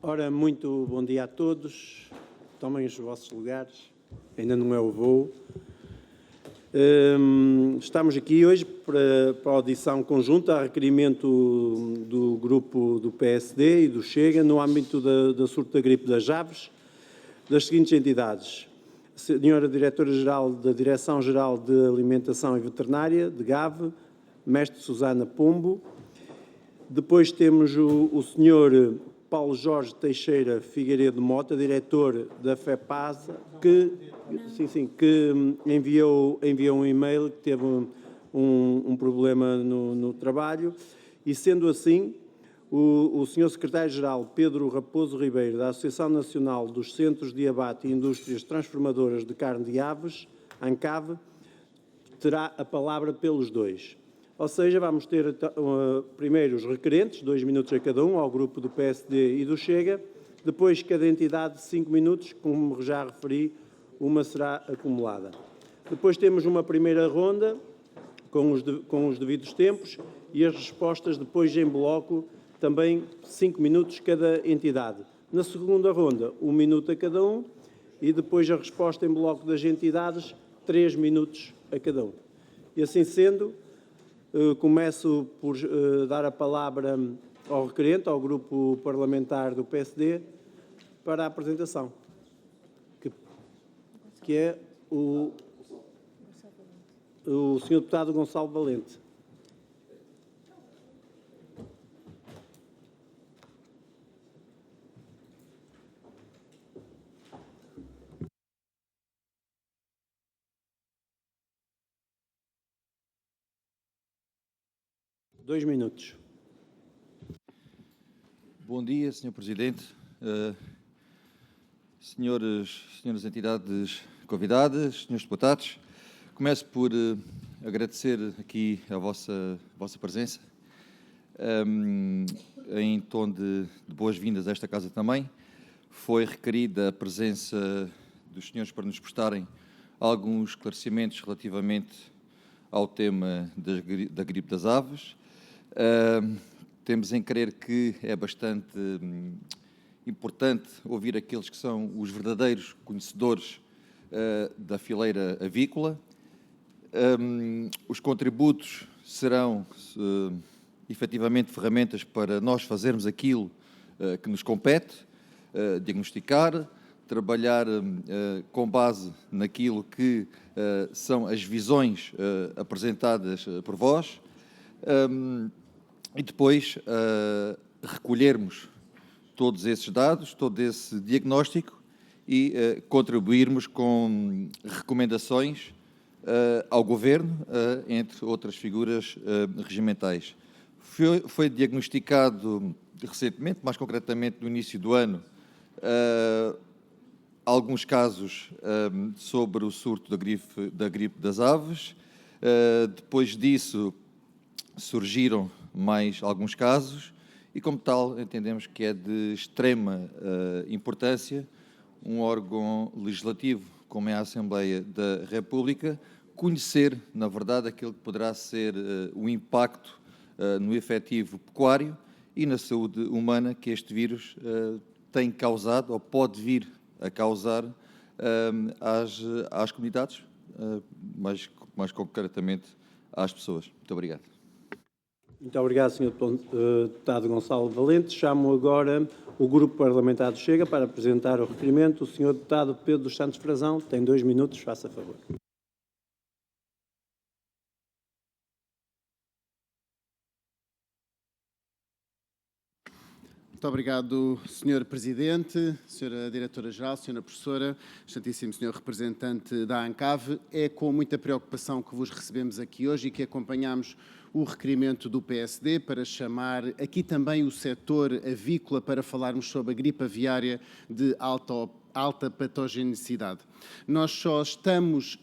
Ora, muito bom dia a todos. Tomem os vossos lugares. Ainda não é o voo. Estamos aqui hoje para a audição conjunta a requerimento do grupo do PSD e do Chega no âmbito da surto da gripe das aves, das seguintes entidades. Senhora Diretora-Geral da Direção-Geral de Alimentação e Veterinária, de GAV, Mestre Susana Pombo. Depois temos o senhor Paulo Jorge Teixeira Figueiredo Mota, diretor da FEPASA, que enviou um e-mail que teve um problema no trabalho. E, sendo assim, o senhor secretário-geral Pedro Raposo Ribeiro, da Associação Nacional dos Centros de Abate e Indústrias Transformadoras de Carne de Aves, ANCAV, terá a palavra pelos dois. Ou seja, vamos ter primeiro os requerentes, 2 minutos a cada um, ao grupo do PSD e do Chega. Depois, cada entidade, 5 minutos, como já referi, uma será acumulada. Depois temos uma primeira ronda, com os devidos tempos, e as respostas depois em bloco, também 5 minutos cada entidade. Na segunda ronda, 1 minuto a cada um, e depois a resposta em bloco das entidades, 3 minutos a cada um. E assim sendo, começo por dar a palavra ao requerente, ao grupo parlamentar do PSD, para a apresentação, que é o Sr. Deputado Gonçalo Valente. Dois minutos. Bom dia, Sr. Presidente, senhoras entidades convidadas, senhores deputados. Começo por agradecer aqui a vossa presença, em tom de boas-vindas a esta casa também. Foi requerida a presença dos senhores para nos prestarem alguns esclarecimentos relativamente ao tema da gripe das aves. Temos em crer que é bastante importante ouvir aqueles que são os verdadeiros conhecedores da fileira avícola. Os contributos serão, efetivamente, ferramentas para nós fazermos aquilo que nos compete, diagnosticar, trabalhar com base naquilo que são as visões apresentadas por vós, e depois recolhermos todos esses dados, todo esse diagnóstico e contribuirmos com recomendações ao Governo, entre outras figuras regimentais. Foi diagnosticado recentemente, mais concretamente no início do ano, alguns casos sobre o surto da gripe das aves. Depois disso surgiram mais alguns casos e, como tal, entendemos que é de extrema importância um órgão legislativo, como é a Assembleia da República, conhecer, na verdade, aquilo que poderá ser o impacto no efetivo pecuário e na saúde humana que este vírus tem causado ou pode vir a causar às comunidades, mais concretamente às pessoas. Muito obrigado. Muito obrigado, Sr. Deputado Gonçalo Valente. Chamo agora o Grupo Parlamentar do Chega para apresentar o requerimento. O Sr. Deputado Pedro dos Santos Frazão tem 2 minutos, faça favor. Muito obrigado, Sr. Presidente, Sra. Diretora-Geral, Sra. Professora, excelentíssimo Sr. Representante da ANCAV. É com muita preocupação que vos recebemos aqui hoje e que acompanhamos o requerimento do PSD para chamar aqui também o setor avícola para falarmos sobre a gripe aviária de alta patogenicidade. Nós só estamos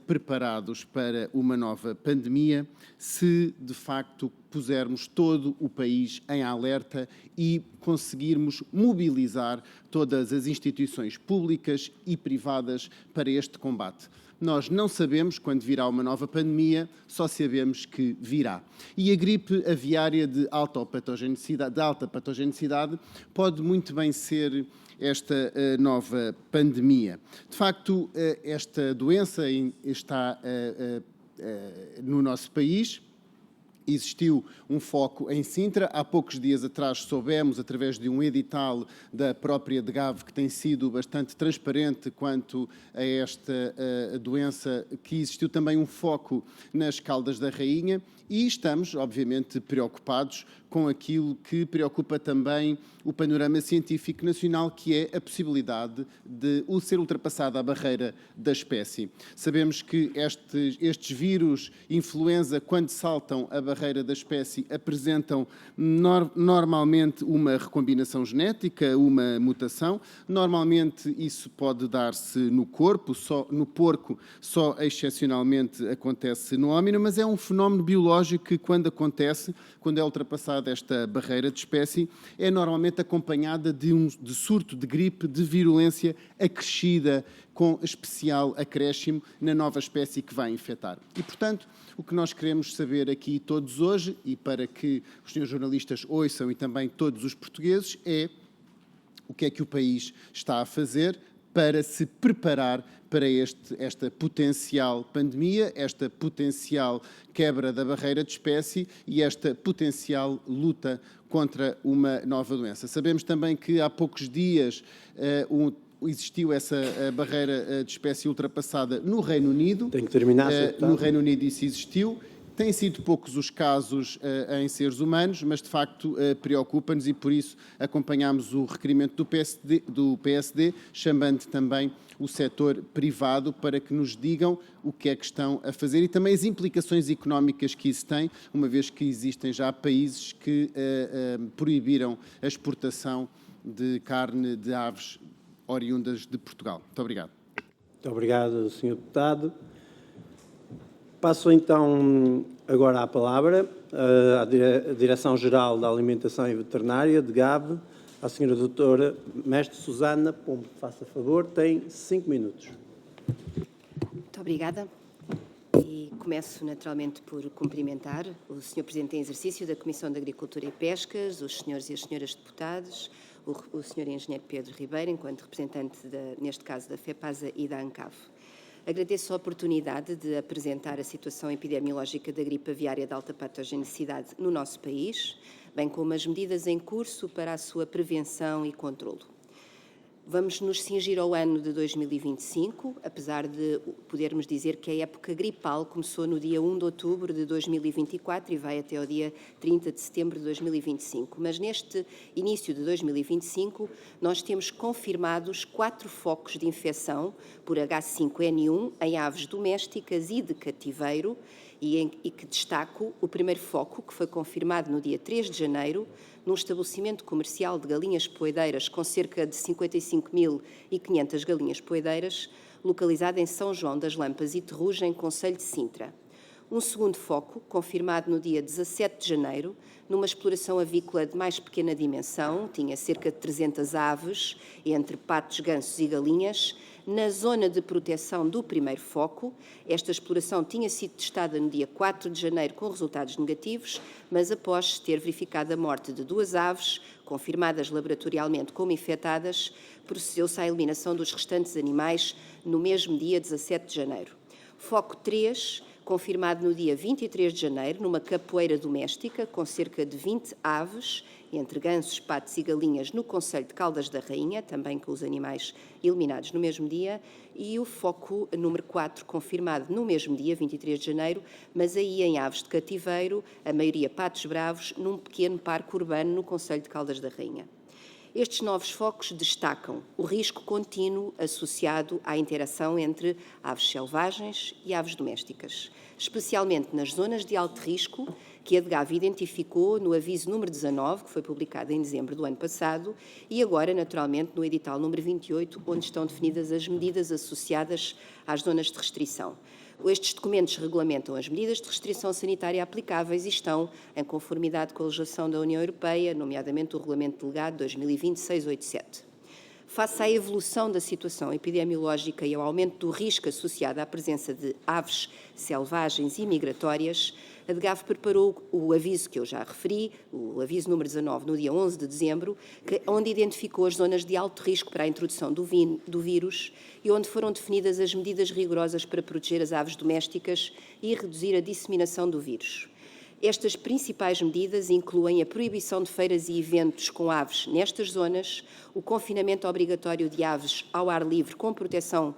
preparados para uma nova pandemia se, de facto, pusermos todo o país em alerta e conseguirmos mobilizar todas as instituições públicas e privadas para este combate. Nós não sabemos quando virá uma nova pandemia, só sabemos que virá. E a gripe aviária de alta patogenicidade pode muito bem ser esta nova pandemia. De facto, esta doença está no nosso país. Existiu um foco em Sintra. Há poucos dias atrás soubemos, através de um edital da própria DGAV, que tem sido bastante transparente quanto a esta doença, que existiu também um foco nas Caldas da Rainha, e estamos, obviamente, preocupados com aquilo que preocupa também o panorama científico nacional, que é a possibilidade de ser ultrapassada a barreira da espécie. Sabemos que estes vírus influenza, quando saltam a barreira da espécie, apresentam normalmente uma recombinação genética, uma mutação. Normalmente isso pode dar-se no corpo, no porco só excepcionalmente acontece no homem, mas é um fenómeno biológico que, quando acontece, quando é ultrapassada esta barreira de espécie, é normalmente acompanhada de surto de gripe de virulência acrescida, com especial acréscimo na nova espécie que vai infectar. E, portanto, o que nós queremos saber aqui todos hoje, e para que os senhores jornalistas ouçam e também todos os portugueses, é o que é que o país está a fazer para se preparar para esta potencial pandemia, esta potencial quebra da barreira de espécie e esta potencial luta contra uma nova doença. Sabemos também que há poucos dias existiu essa barreira de espécie ultrapassada no Reino Unido. Tem que terminar. No Reino Unido isso existiu. Têm sido poucos os casos em seres humanos, mas de facto preocupa-nos e por isso acompanhamos o requerimento do PSD, chamando também o setor privado para que nos digam o que é que estão a fazer e também as implicações económicas que isso tem, uma vez que existem já países que proibiram a exportação de carne de aves oriundas de Portugal. Muito obrigado. Muito obrigado, Sr. Deputado. Passo então agora a palavra à Direção-Geral da Alimentação e Veterinária, de DGAV, à Sra. Doutora Mestre Susana Pombo. Faça favor, tem 5 minutos. Muito obrigada. E começo naturalmente por cumprimentar o Sr. Presidente em exercício da Comissão de Agricultura e Pescas, os senhores e as senhoras deputados, o Sr. Engenheiro Pedro Ribeiro, enquanto representante, neste caso, da FEPASA e da ANCAV. Agradeço a oportunidade de apresentar a situação epidemiológica da gripe aviária de alta patogenicidade no nosso país, bem como as medidas em curso para a sua prevenção e controlo. Vamos nos cingir ao ano de 2025, apesar de podermos dizer que a época gripal começou no dia 1 de outubro de 2024 e vai até ao dia 30 de setembro de 2025. Mas neste início de 2025, nós temos confirmados 4 focos de infecção por H5N1 em aves domésticas e de cativeiro, e que destaco o primeiro foco, que foi confirmado no dia 3 de janeiro, num estabelecimento comercial de galinhas poedeiras com cerca de 55.500 galinhas poedeiras, localizado em São João das Lampas e Terrugem, concelho de Sintra. Um segundo foco, confirmado no dia 17 de janeiro, numa exploração avícola de mais pequena dimensão, tinha cerca de 300 aves, entre patos, gansos e galinhas, na zona de proteção do primeiro foco. Esta exploração tinha sido testada no dia 4 de janeiro com resultados negativos, mas após ter verificado a morte de 2 aves, confirmadas laboratorialmente como infectadas, procedeu-se à eliminação dos restantes animais no mesmo dia 17 de janeiro. Foco 3, confirmado no dia 23 de janeiro, numa capoeira doméstica com cerca de 20 aves, entre gansos, patos e galinhas, no concelho de Caldas da Rainha, também com os animais eliminados no mesmo dia, e o foco número 4, confirmado no mesmo dia, 23 de janeiro, mas aí em aves de cativeiro, a maioria patos bravos, num pequeno parque urbano no concelho de Caldas da Rainha. Estes novos focos destacam o risco contínuo associado à interação entre aves selvagens e aves domésticas, especialmente nas zonas de alto risco, que a DGAV identificou no aviso número 19, que foi publicado em dezembro do ano passado, e agora, naturalmente, no edital número 28, onde estão definidas as medidas associadas às zonas de restrição. Estes documentos regulamentam as medidas de restrição sanitária aplicáveis e estão em conformidade com a legislação da União Europeia, nomeadamente o Regulamento Delegado 2020-687. Face à evolução da situação epidemiológica e ao aumento do risco associado à presença de aves selvagens e migratórias, a DGAV preparou o aviso que eu já referi, o aviso número 19, no dia 11 de dezembro, onde identificou as zonas de alto risco para a introdução do vírus e onde foram definidas as medidas rigorosas para proteger as aves domésticas e reduzir a disseminação do vírus. Estas principais medidas incluem a proibição de feiras e eventos com aves nestas zonas, o confinamento obrigatório de aves ao ar livre com proteção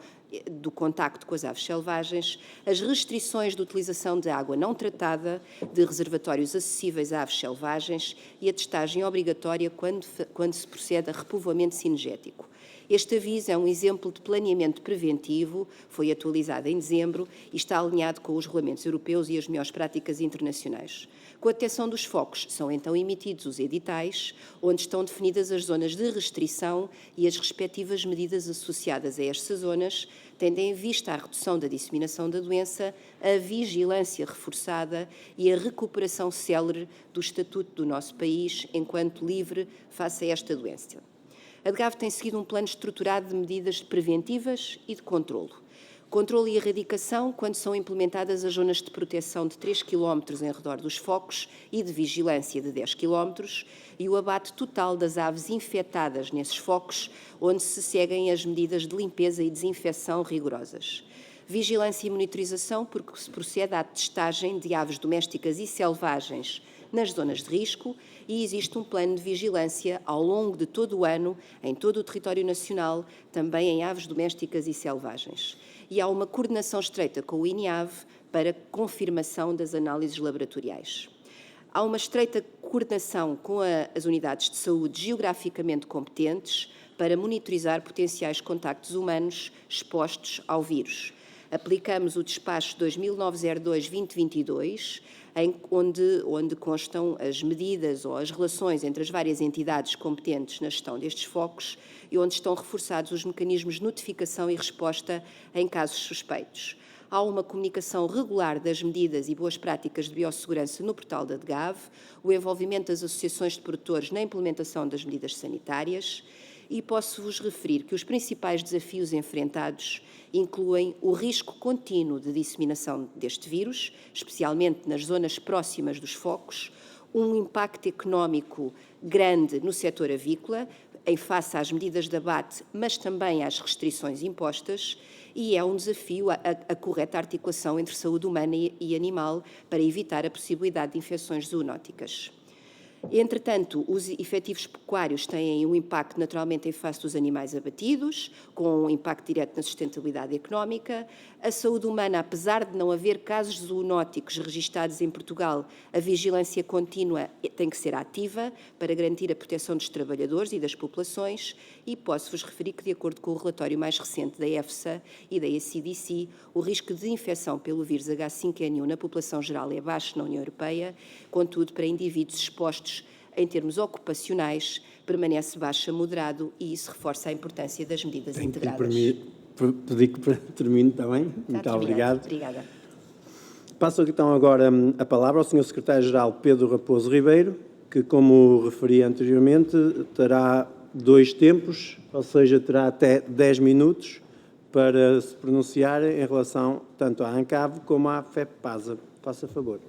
do contacto com as aves selvagens, as restrições de utilização de água não tratada, de reservatórios acessíveis a aves selvagens e a testagem obrigatória quando se procede a repovoamento cinegético. Este aviso é um exemplo de planeamento preventivo, foi atualizado em dezembro e está alinhado com os regulamentos europeus e as melhores práticas internacionais. Com a detecção dos focos, são então emitidos os editais, onde estão definidas as zonas de restrição e as respectivas medidas associadas a estas zonas, tendo em vista a redução da disseminação da doença, a vigilância reforçada e a recuperação célere do estatuto do nosso país enquanto livre face a esta doença. A DGAV tem seguido um plano estruturado de medidas preventivas e de controlo. Controlo e erradicação quando são implementadas as zonas de proteção de 3 km em redor dos focos e de vigilância de 10 km e o abate total das aves infectadas nesses focos, onde se seguem as medidas de limpeza e desinfecção rigorosas. Vigilância e monitorização porque se procede à testagem de aves domésticas e selvagens nas zonas de risco e existe um plano de vigilância ao longo de todo o ano, em todo o território nacional, também em aves domésticas e selvagens. E há uma coordenação estreita com o INIAV para confirmação das análises laboratoriais. Há uma estreita coordenação com as unidades de saúde geograficamente competentes para monitorizar potenciais contactos humanos expostos ao vírus. Aplicamos o despacho 2902-2022, onde constam as medidas ou as relações entre as várias entidades competentes na gestão destes focos e onde estão reforçados os mecanismos de notificação e resposta em casos suspeitos. Há uma comunicação regular das medidas e boas práticas de biossegurança no portal da DGAV, o envolvimento das associações de produtores na implementação das medidas sanitárias e posso-vos referir que os principais desafios enfrentados incluem o risco contínuo de disseminação deste vírus, especialmente nas zonas próximas dos focos, um impacto económico grande no setor avícola, em face às medidas de abate, mas também às restrições impostas, e é um desafio a correta articulação entre saúde humana e animal para evitar a possibilidade de infecções zoonóticas. Entretanto, os efetivos pecuários têm um impacto naturalmente em face dos animais abatidos, com um impacto direto na sustentabilidade económica. A saúde humana, apesar de não haver casos zoonóticos registados em Portugal, a vigilância contínua tem que ser ativa para garantir a proteção dos trabalhadores e das populações e posso-vos referir que, de acordo com o relatório mais recente da EFSA e da ECDC, o risco de infecção pelo vírus H5N1 na população geral é baixo na União Europeia, contudo, para indivíduos expostos em termos ocupacionais, permanece baixo a moderado e isso reforça a importância das medidas integradas. Pedir que termine também. Muito obrigado. Obrigada. Passo então agora a palavra ao Sr. Secretário-Geral Pedro Raposo Ribeiro, que, como referi anteriormente, terá 2 tempos, ou seja, terá até 10 minutos para se pronunciar em relação tanto à ANCAV como à FEPASA. Faça favor.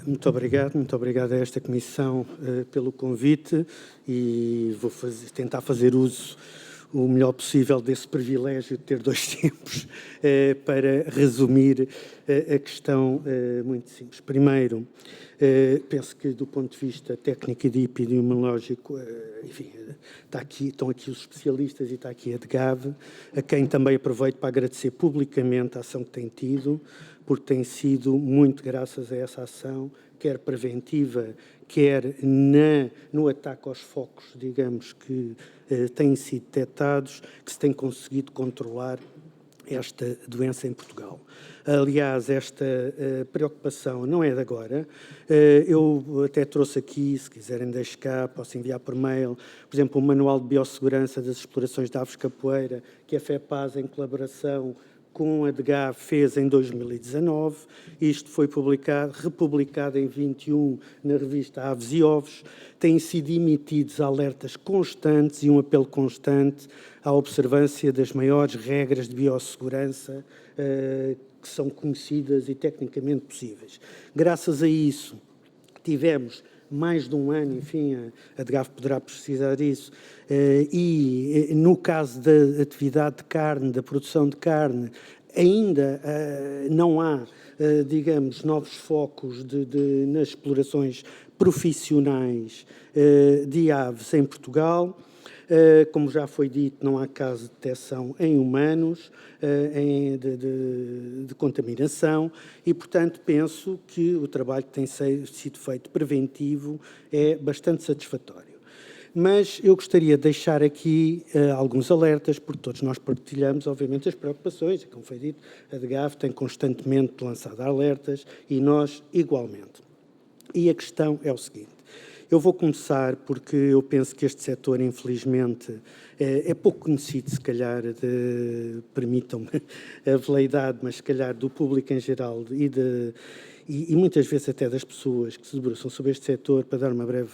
Muito obrigado a esta Comissão pelo convite e vou tentar fazer uso o melhor possível desse privilégio de ter 2 tempos para resumir a questão muito simples. Primeiro, penso que do ponto de vista técnico e epidemiológico, enfim, estão aqui os especialistas e está aqui a DGAV, a quem também aproveito para agradecer publicamente a ação que tem tido, porque tem sido muito graças a essa ação, quer preventiva, quer no ataque aos focos, digamos, que têm sido detectados, que se tem conseguido controlar esta doença em Portugal. Aliás, esta preocupação não é de agora. Eu até trouxe aqui, se quiserem deixar cá, posso enviar por mail, por exemplo, o Manual de Biossegurança das Explorações de Aves Capoeira, que a FEPASA, em colaboração com a DGAV fez em 2019. Isto foi republicado em 21 na revista Aves e Ovos. Têm sido emitidos alertas constantes e um apelo constante à observância das maiores regras de biossegurança que são conhecidas e tecnicamente possíveis. Graças a isso, tivemos mais de um ano, enfim, a DGAV poderá precisar disso, e no caso da atividade de carne, da produção de carne, ainda não há, digamos, novos focos nas explorações profissionais de aves em Portugal. Como já foi dito, não há caso de detecção em humanos, de contaminação e, portanto, penso que o trabalho que tem sido feito preventivo é bastante satisfatório. Mas eu gostaria de deixar aqui alguns alertas, porque todos nós partilhamos, obviamente, as preocupações, e, como foi dito, a DGAV tem constantemente lançado alertas e nós igualmente. E a questão é o seguinte. Eu vou começar porque eu penso que este setor, infelizmente, é pouco conhecido, se calhar, permitam-me a veleidade, mas se calhar do público em geral e muitas vezes até das pessoas que se debruçam sobre este setor, para dar uma breve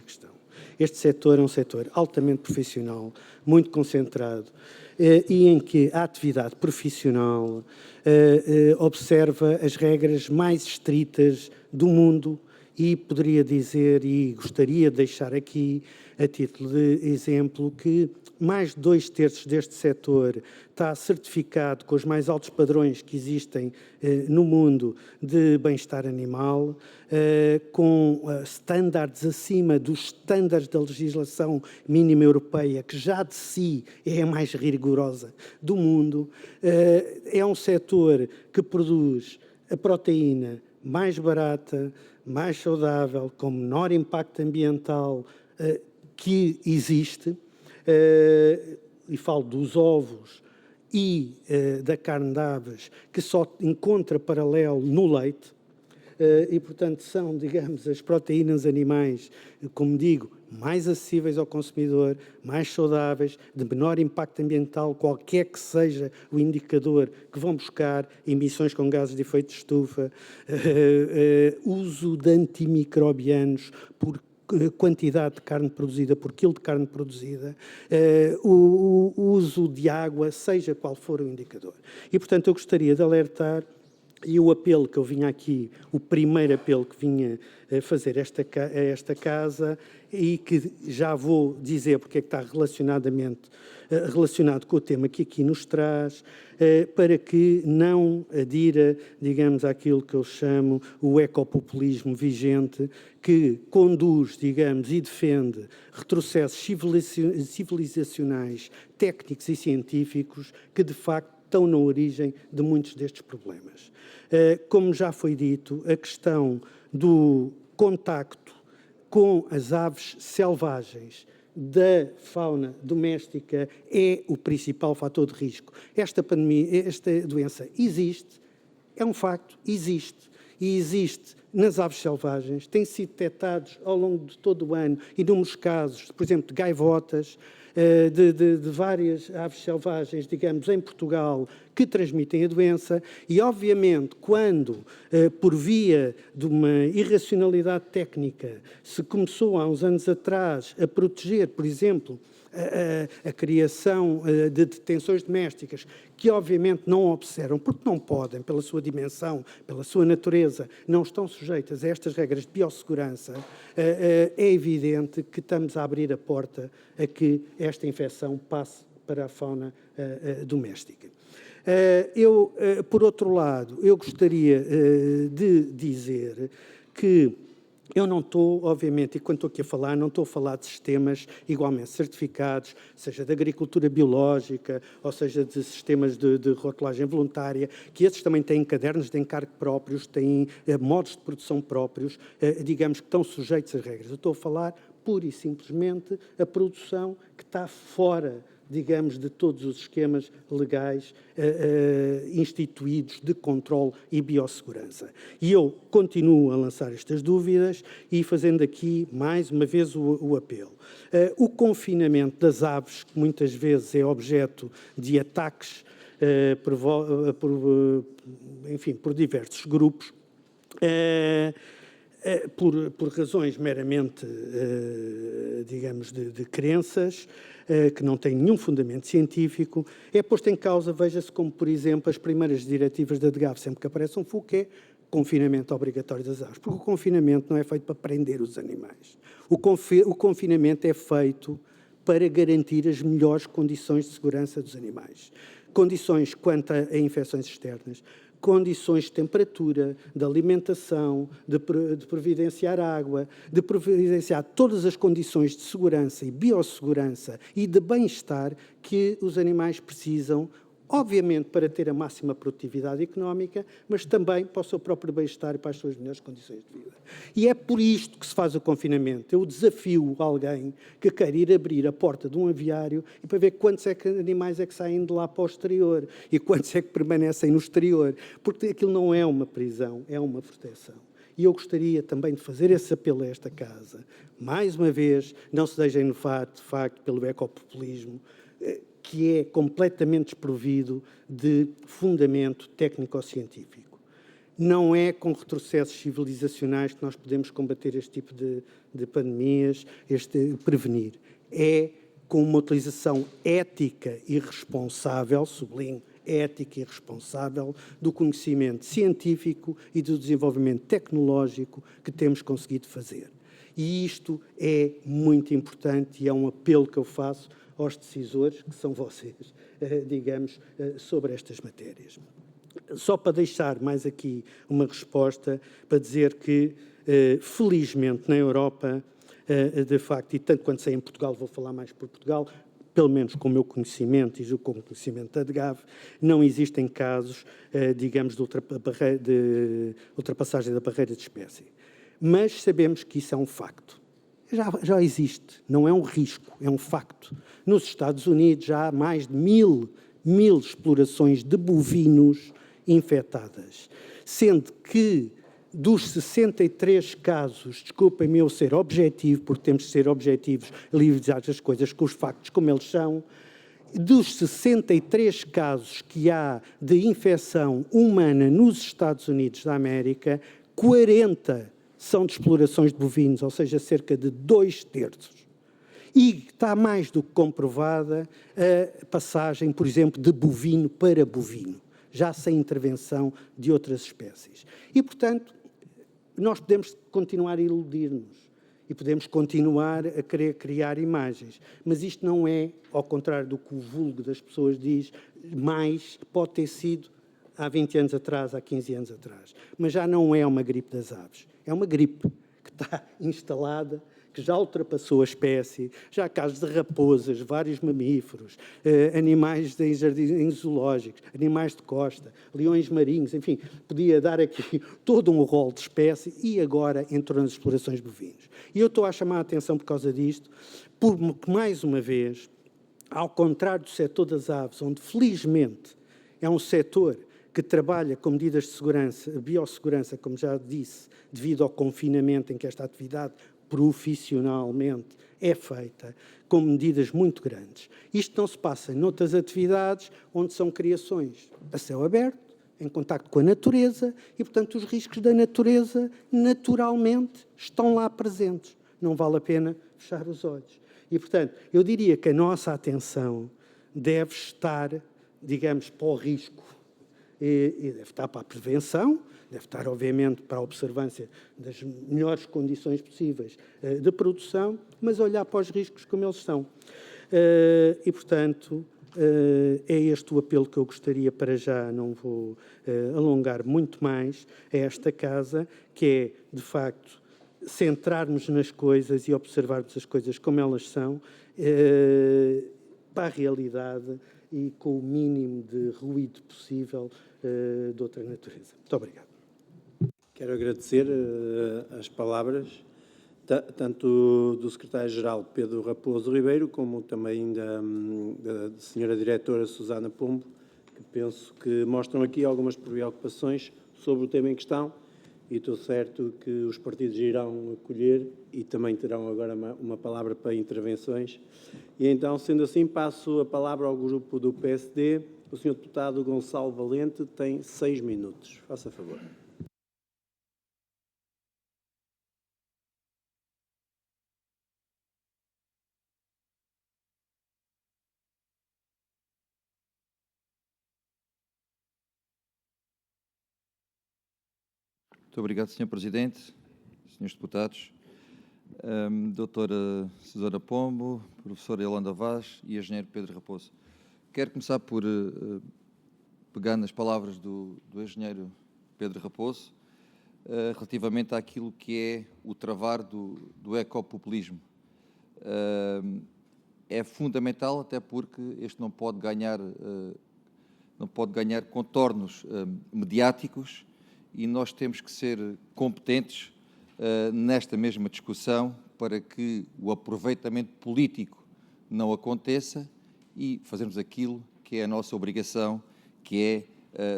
questão. Este setor é um setor altamente profissional, muito concentrado, e em que a atividade profissional observa as regras mais estritas do mundo. E poderia dizer, e gostaria de deixar aqui, a título de exemplo, que mais de 2/3 deste setor está certificado com os mais altos padrões que existem no mundo de bem-estar animal, com estándares acima dos estándares da legislação mínima europeia, que já de si é a mais rigorosa do mundo. É um setor que produz a proteína mais barata, mais saudável, com menor impacto ambiental que existe, e falo dos ovos e da carne de aves, que só encontra paralelo no leite, e, portanto, são, digamos, as proteínas animais, como digo, mais acessíveis ao consumidor, mais saudáveis, de menor impacto ambiental, qualquer que seja o indicador que vão buscar, emissões com gases de efeito de estufa, uso de antimicrobianos por quantidade de carne produzida, por quilo de carne produzida, o uso de água, seja qual for o indicador. E, portanto, eu gostaria de alertar. E o apelo que eu vinha aqui, o primeiro apelo que vinha fazer a esta casa, e que já vou dizer porque é que está relacionado com o tema que aqui nos traz, para que não adira, digamos, àquilo que eu chamo o ecopopulismo vigente, que conduz, digamos, e defende retrocessos civilizacionais, técnicos e científicos que, de facto, estão na origem de muitos destes problemas. Como já foi dito, a questão do contacto com as aves selvagens da fauna doméstica é o principal fator de risco. Esta doença existe, é um facto, existe. E existe nas aves selvagens, têm sido detectados ao longo de todo o ano inúmeros casos, por exemplo, de gaivotas, de várias aves selvagens, digamos, em Portugal, que transmitem a doença e, obviamente, quando, por via de uma irracionalidade técnica, se começou há uns anos atrás a proteger, por exemplo, a criação de detenções domésticas, que obviamente não observam, porque não podem, pela sua dimensão, pela sua natureza, não estão sujeitas a estas regras de biossegurança, é evidente que estamos a abrir a porta a que esta infecção passe para a fauna doméstica. Por outro lado, eu gostaria de dizer que eu não estou, obviamente, e quando estou aqui a falar, não estou a falar de sistemas igualmente certificados, seja de agricultura biológica, ou seja de sistemas de rotulagem voluntária, que esses também têm cadernos de encargo próprios, têm modos de produção próprios, digamos que estão sujeitos às regras. Eu estou a falar, pura e simplesmente, a produção que está fora, digamos, de todos os esquemas legais instituídos de controle e biossegurança. E eu continuo a lançar estas dúvidas e fazendo aqui, mais uma vez, o apelo. O confinamento das aves, que muitas vezes é objeto de ataques por diversos grupos, por razões meramente, digamos, de crenças, que não têm nenhum fundamento científico, é posto em causa, veja-se como, por exemplo, as primeiras diretivas da DGAV, sempre que aparece um FUC, é confinamento obrigatório das aves, porque o confinamento não é feito para prender os animais. O confinamento é feito para garantir as melhores condições de segurança dos animais. Condições quanto a infecções externas, condições de temperatura, de alimentação, de providenciar água, de providenciar todas as condições de segurança e biossegurança e de bem-estar que os animais precisam, obviamente para ter a máxima produtividade económica, mas também para o seu próprio bem-estar e para as suas melhores condições de vida. E é por isto que se faz o confinamento. Eu desafio alguém que queira ir abrir a porta de um aviário e para ver quantos animais é que saem de lá para o exterior e quantos é que permanecem no exterior, porque aquilo não é uma prisão, é uma proteção. E eu gostaria também de fazer esse apelo a esta Casa. Mais uma vez, não se deixem levar, de facto, pelo ecopopulismo, que é completamente desprovido de fundamento técnico-científico. Não é com retrocessos civilizacionais que nós podemos combater este tipo de pandemias, prevenir. É com uma utilização ética e responsável, sublinho, ética e responsável, do conhecimento científico e do desenvolvimento tecnológico que temos conseguido fazer. E isto é muito importante e é um apelo que eu faço aos decisores, que são vocês, digamos, sobre estas matérias. Só para deixar mais aqui uma resposta, para dizer que, felizmente, na Europa, de facto, e tanto quanto sei em Portugal, vou falar mais por Portugal, pelo menos com o meu conhecimento e com o conhecimento da DGAV, não existem casos, digamos, de ultrapassagem da barreira de espécie. Mas sabemos que isso é um facto. Já existe, não é um risco, é um facto. Nos Estados Unidos já há mais de mil explorações de bovinos infectadas, sendo que dos 63 casos, desculpem-me eu ser objetivo, porque temos de ser objetivos, livrar as coisas com os factos como eles são, dos 63 casos que há de infecção humana nos Estados Unidos da América, 40 são de explorações de bovinos, ou seja, cerca de 2/3. E está mais do que comprovada a passagem, por exemplo, de bovino para bovino, já sem intervenção de outras espécies. E, portanto, nós podemos continuar a iludir-nos e podemos continuar a querer criar imagens, mas isto não é, ao contrário do que o vulgo das pessoas diz, mais pode ter sido há 20 anos atrás, há 15 anos atrás. Mas já não é uma gripe das aves. É uma gripe que está instalada, que já ultrapassou a espécie, já há casos de raposas, vários mamíferos, animais em jardins zoológicos, animais de costa, leões marinhos, enfim, podia dar aqui todo um rol de espécie e agora entrou nas explorações de bovinos. E eu estou a chamar a atenção por causa disto, porque, mais uma vez, ao contrário do setor das aves, onde, felizmente, é um setor que trabalha com medidas de segurança, biossegurança, como já disse, devido ao confinamento em que esta atividade profissionalmente é feita, com medidas muito grandes. Isto não se passa noutras atividades onde são criações a céu aberto, em contacto com a natureza e, portanto, os riscos da natureza naturalmente estão lá presentes. Não vale a pena fechar os olhos. E, portanto, eu diria que a nossa atenção deve estar, digamos, para o risco e deve estar para a prevenção, deve estar, obviamente, para a observância das melhores condições possíveis de produção, mas olhar para os riscos como eles são. E, portanto, é este o apelo que eu gostaria para já, não vou alongar muito mais, a esta Casa, que é, de facto, centrarmos nas coisas e observarmos as coisas como elas são, para a realidade e com o mínimo de ruído possível de outra natureza. Muito obrigado. Quero agradecer as palavras, tanto do secretário-geral Pedro Raposo Ribeiro, como também da senhora diretora Susana Pombo, que penso que mostram aqui algumas preocupações sobre o tema em questão, e estou certo que os partidos irão acolher e também terão agora uma palavra para intervenções. E então, sendo assim, passo a palavra ao grupo do PSD, O Sr. Deputado Gonçalo Valente tem 6 minutos. Faça favor. Muito obrigado, Sr. Presidente, Srs. Deputados, Doutora Susana Pombo, Professora Yolanda Vaz e Engenheiro Pedro Raposo. Quero começar por pegar nas palavras do Engenheiro Pedro Raposo relativamente àquilo que é o travar do ecopopulismo. É fundamental, até porque este não pode ganhar contornos mediáticos, e nós temos que ser competentes nesta mesma discussão para que o aproveitamento político não aconteça e fazermos aquilo que é a nossa obrigação, que é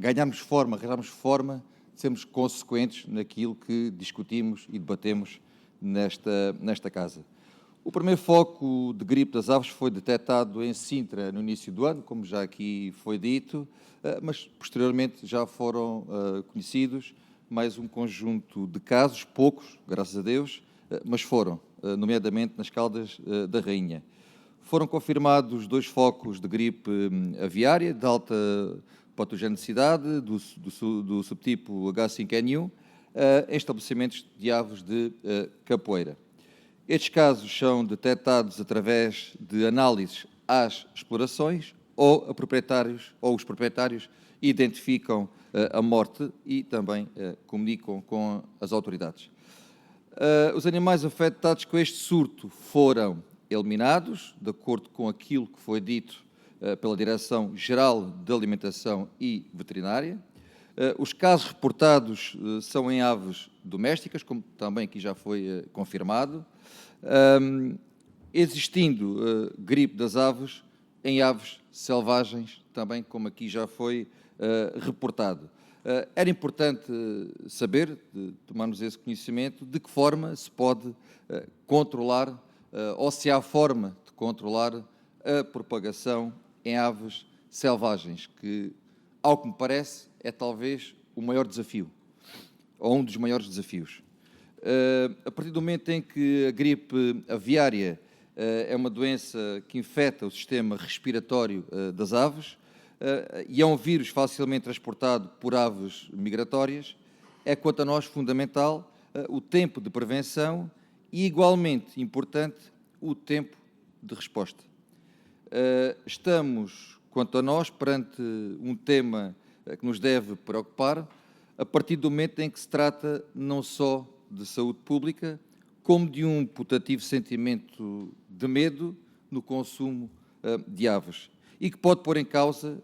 arranjarmos forma de sermos consequentes naquilo que discutimos e debatemos nesta Casa. O primeiro foco de gripe das aves foi detectado em Sintra no início do ano, como já aqui foi dito, mas posteriormente já foram conhecidos mais um conjunto de casos, poucos, graças a Deus, mas foram, nomeadamente nas Caldas da Rainha. Foram confirmados 2 focos de gripe aviária de alta patogenicidade do subtipo H5N1 em estabelecimentos de aves de capoeira. Estes casos são detectados através de análises às explorações ou os proprietários identificam a morte e também comunicam com as autoridades. Os animais afetados com este surto foram eliminados, de acordo com aquilo que foi dito pela Direção-Geral de Alimentação e Veterinária. Os casos reportados são em aves domésticas, como também aqui já foi confirmado, existindo gripe das aves em aves selvagens, também como aqui já foi reportado. Era importante saber, tomarmos esse conhecimento, de que forma se pode controlar, ou se há forma de controlar a propagação em aves selvagens, que, ao que me parece, é talvez o maior desafio, ou um dos maiores desafios. A partir do momento em que a gripe aviária é uma doença que infecta o sistema respiratório das aves e é um vírus facilmente transportado por aves migratórias, é, quanto a nós, fundamental o tempo de prevenção e, igualmente importante, o tempo de resposta. Estamos, quanto a nós, perante um tema que nos deve preocupar, a partir do momento em que se trata não só de saúde pública, como de um putativo sentimento de medo no consumo de aves, e que pode pôr em causa,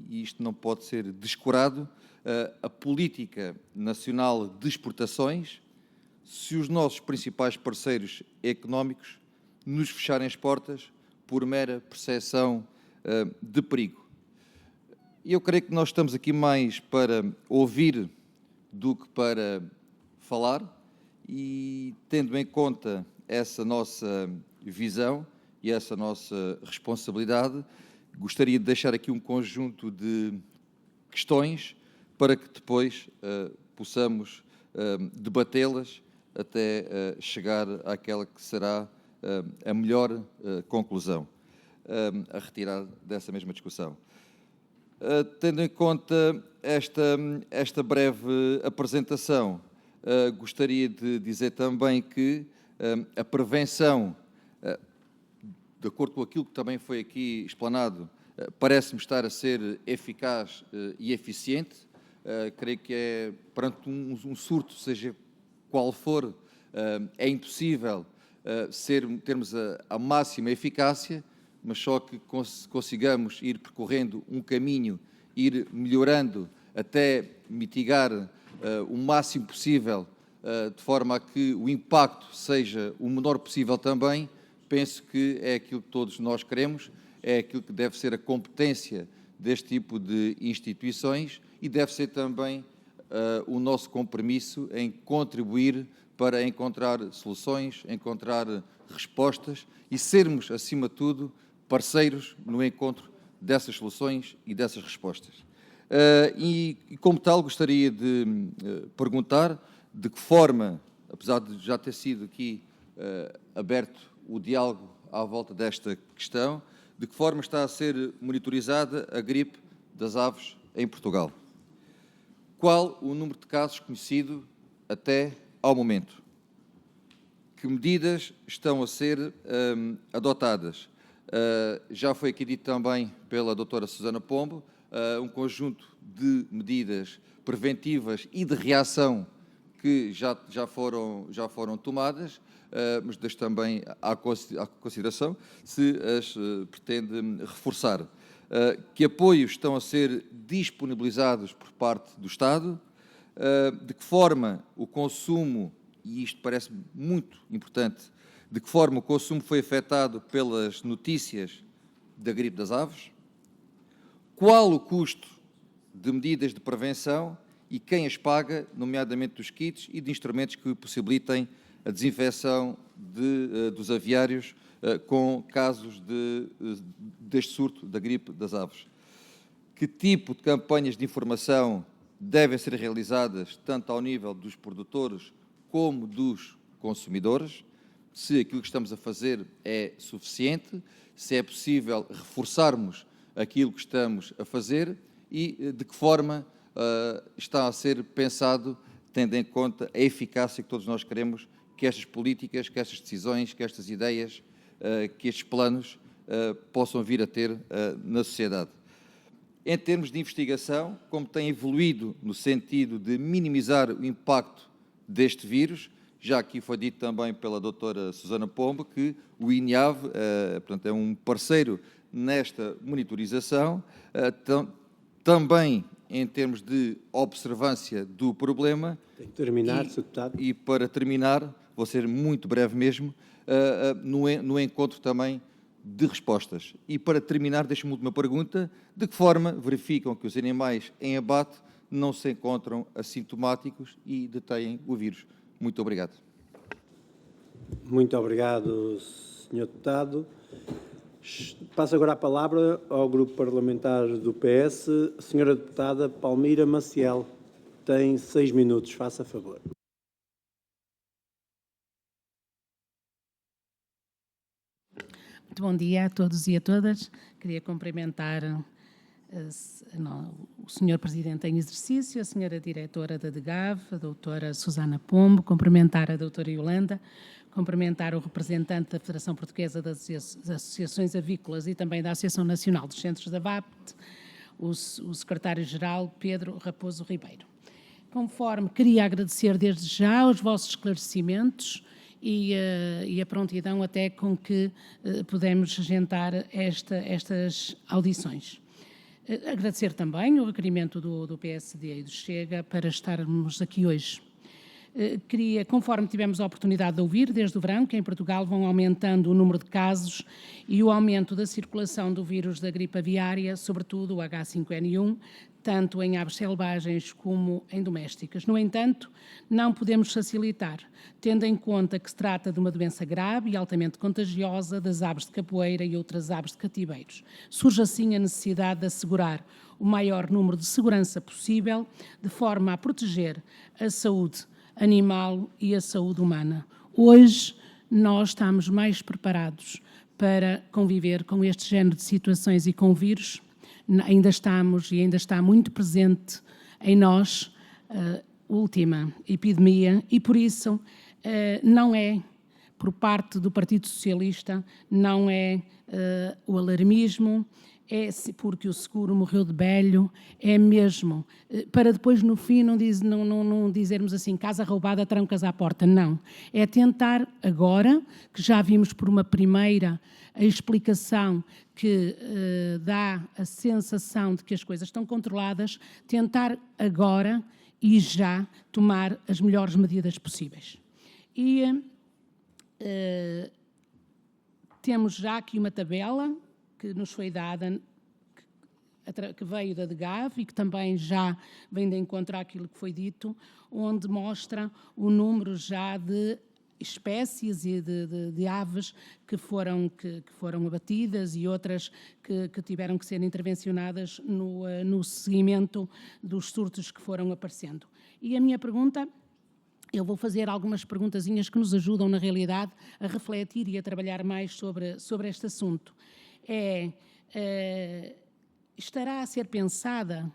e isto não pode ser descurado, a política nacional de exportações, se os nossos principais parceiros económicos nos fecharem as portas por mera percepção de perigo. E eu creio que nós estamos aqui mais para ouvir do que para falar, e tendo em conta essa nossa visão e essa nossa responsabilidade, gostaria de deixar aqui um conjunto de questões para que depois possamos debatê-las até chegar àquela que será a melhor conclusão a retirar dessa mesma discussão. Tendo em conta esta breve apresentação, gostaria de dizer também que a prevenção, de acordo com aquilo que também foi aqui explanado, parece-me estar a ser eficaz e eficiente. Creio que é, perante um surto, seja qual for, é impossível termos a máxima eficácia, mas só que consigamos ir percorrendo um caminho, ir melhorando até mitigar o máximo possível, de forma a que o impacto seja o menor possível também. Penso que é aquilo que todos nós queremos, é aquilo que deve ser a competência deste tipo de instituições e deve ser também o nosso compromisso em contribuir para encontrar soluções, encontrar respostas e sermos, acima de tudo, parceiros no encontro dessas soluções e dessas respostas. E como tal, gostaria de perguntar de que forma, apesar de já ter sido aqui aberto o diálogo à volta desta questão, de que forma está a ser monitorizada a gripe das aves em Portugal? Qual o número de casos conhecido até ao momento? Que medidas estão a ser adotadas? Já foi aqui dito também pela doutora Susana Pombo, um conjunto de medidas preventivas e de reação que já foram tomadas, mas deixo também à consideração se as pretende reforçar. Que apoios estão a ser disponibilizados por parte do Estado? De que forma o consumo, e isto parece muito importante, de que forma o consumo foi afetado pelas notícias da gripe das aves? Qual o custo de medidas de prevenção e quem as paga, nomeadamente dos kits e de instrumentos que possibilitem a desinfecção dos aviários com casos deste surto da gripe das aves? Que tipo de campanhas de informação devem ser realizadas tanto ao nível dos produtores como dos consumidores? Se aquilo que estamos a fazer é suficiente, se é possível reforçarmos aquilo que estamos a fazer e de que forma está a ser pensado, tendo em conta a eficácia que todos nós queremos que estas políticas, que estas decisões, que estas ideias, que estes planos possam vir a ter na sociedade. Em termos de investigação, como tem evoluído no sentido de minimizar o impacto deste vírus, já aqui foi dito também pela doutora Susana Pombo que o INIAV, portanto, é um parceiro nesta monitorização, também em termos de observância do problema. Tem que terminar, Sr. Deputado. E para terminar, vou ser muito breve mesmo, no encontro também de respostas. E para terminar, deixo-me uma última pergunta: de que forma verificam que os animais em abate não se encontram assintomáticos e detêm o vírus? Muito obrigado. Muito obrigado, Sr. Deputado. Passo agora a palavra ao Grupo Parlamentar do PS, a Sra. Deputada Palmira Maciel. Tem 6 minutos, faça favor. Muito bom dia a todos e a todas. Queria cumprimentar o Sr. Presidente em exercício, a Sra. Diretora da DGAV, a doutora Susana Pombo, cumprimentar a doutora Yolanda, cumprimentar o representante da Federação Portuguesa das Associações Avícolas e também da Associação Nacional dos Centros da VAPT, o secretário-geral Pedro Raposo Ribeiro. Conforme, queria agradecer desde já os vossos esclarecimentos e a prontidão até com que pudemos agendar estas audições. Agradecer também o requerimento do PSD e do Chega para estarmos aqui hoje. Conforme tivemos a oportunidade de ouvir desde o verão, que em Portugal vão aumentando o número de casos e o aumento da circulação do vírus da gripe aviária, sobretudo o H5N1, tanto em aves selvagens como em domésticas. No entanto, não podemos facilitar, tendo em conta que se trata de uma doença grave e altamente contagiosa das aves de capoeira e outras aves de cativeiros. Surge assim a necessidade de assegurar o maior número de segurança possível, de forma a proteger a saúde animal e a saúde humana. Hoje, nós estamos mais preparados para conviver com este género de situações e com o vírus. Ainda estamos e ainda está muito presente em nós a última epidemia e, por isso, não é, por parte do Partido Socialista, não é o alarmismo, é porque o seguro morreu de velho, é mesmo, para depois no fim não dizermos assim, casa roubada, trancas à porta, não. É tentar agora, que já vimos por uma primeira a explicação que dá a sensação de que as coisas estão controladas, tentar agora e já tomar as melhores medidas possíveis. E temos já aqui uma tabela que nos foi dada, que veio da DGAV e que também já vem de encontro àquilo que foi dito, onde mostra o número já de espécies e de aves que foram abatidas e outras que tiveram que ser intervencionadas no seguimento dos surtos que foram aparecendo. E a minha pergunta, eu vou fazer algumas perguntazinhas que nos ajudam, na realidade, a refletir e a trabalhar mais sobre este assunto. Estará a ser pensada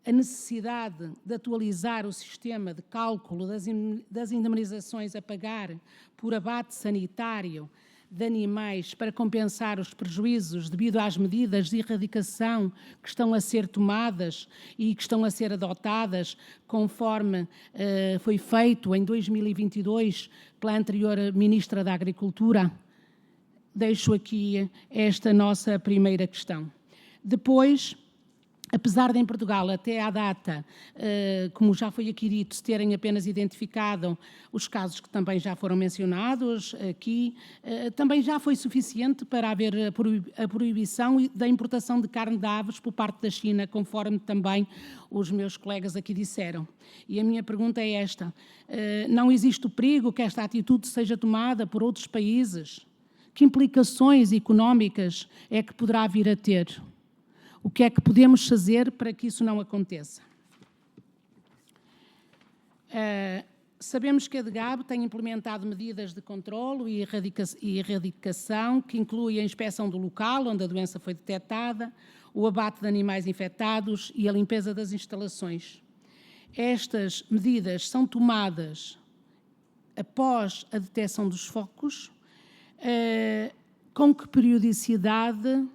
a necessidade de atualizar o sistema de cálculo das indemnizações a pagar por abate sanitário de animais para compensar os prejuízos devido às medidas de erradicação que estão a ser tomadas e que estão a ser adotadas conforme foi feito em 2022 pela anterior Ministra da Agricultura? Deixo aqui esta nossa primeira questão. Depois, apesar de em Portugal, até à data, como já foi aqui dito, se terem apenas identificado os casos que também já foram mencionados aqui, também já foi suficiente para haver a proibição da importação de carne de aves por parte da China, conforme também os meus colegas aqui disseram. E a minha pergunta é esta: não existe o perigo que esta atitude seja tomada por outros países? Que implicações económicas é que poderá vir a ter? O que é que podemos fazer para que isso não aconteça? Sabemos que a DGAB tem implementado medidas de controlo e erradicação, que incluem a inspeção do local onde a doença foi detectada, o abate de animais infectados e a limpeza das instalações. Estas medidas são tomadas após a detecção dos focos. Com que periodicidade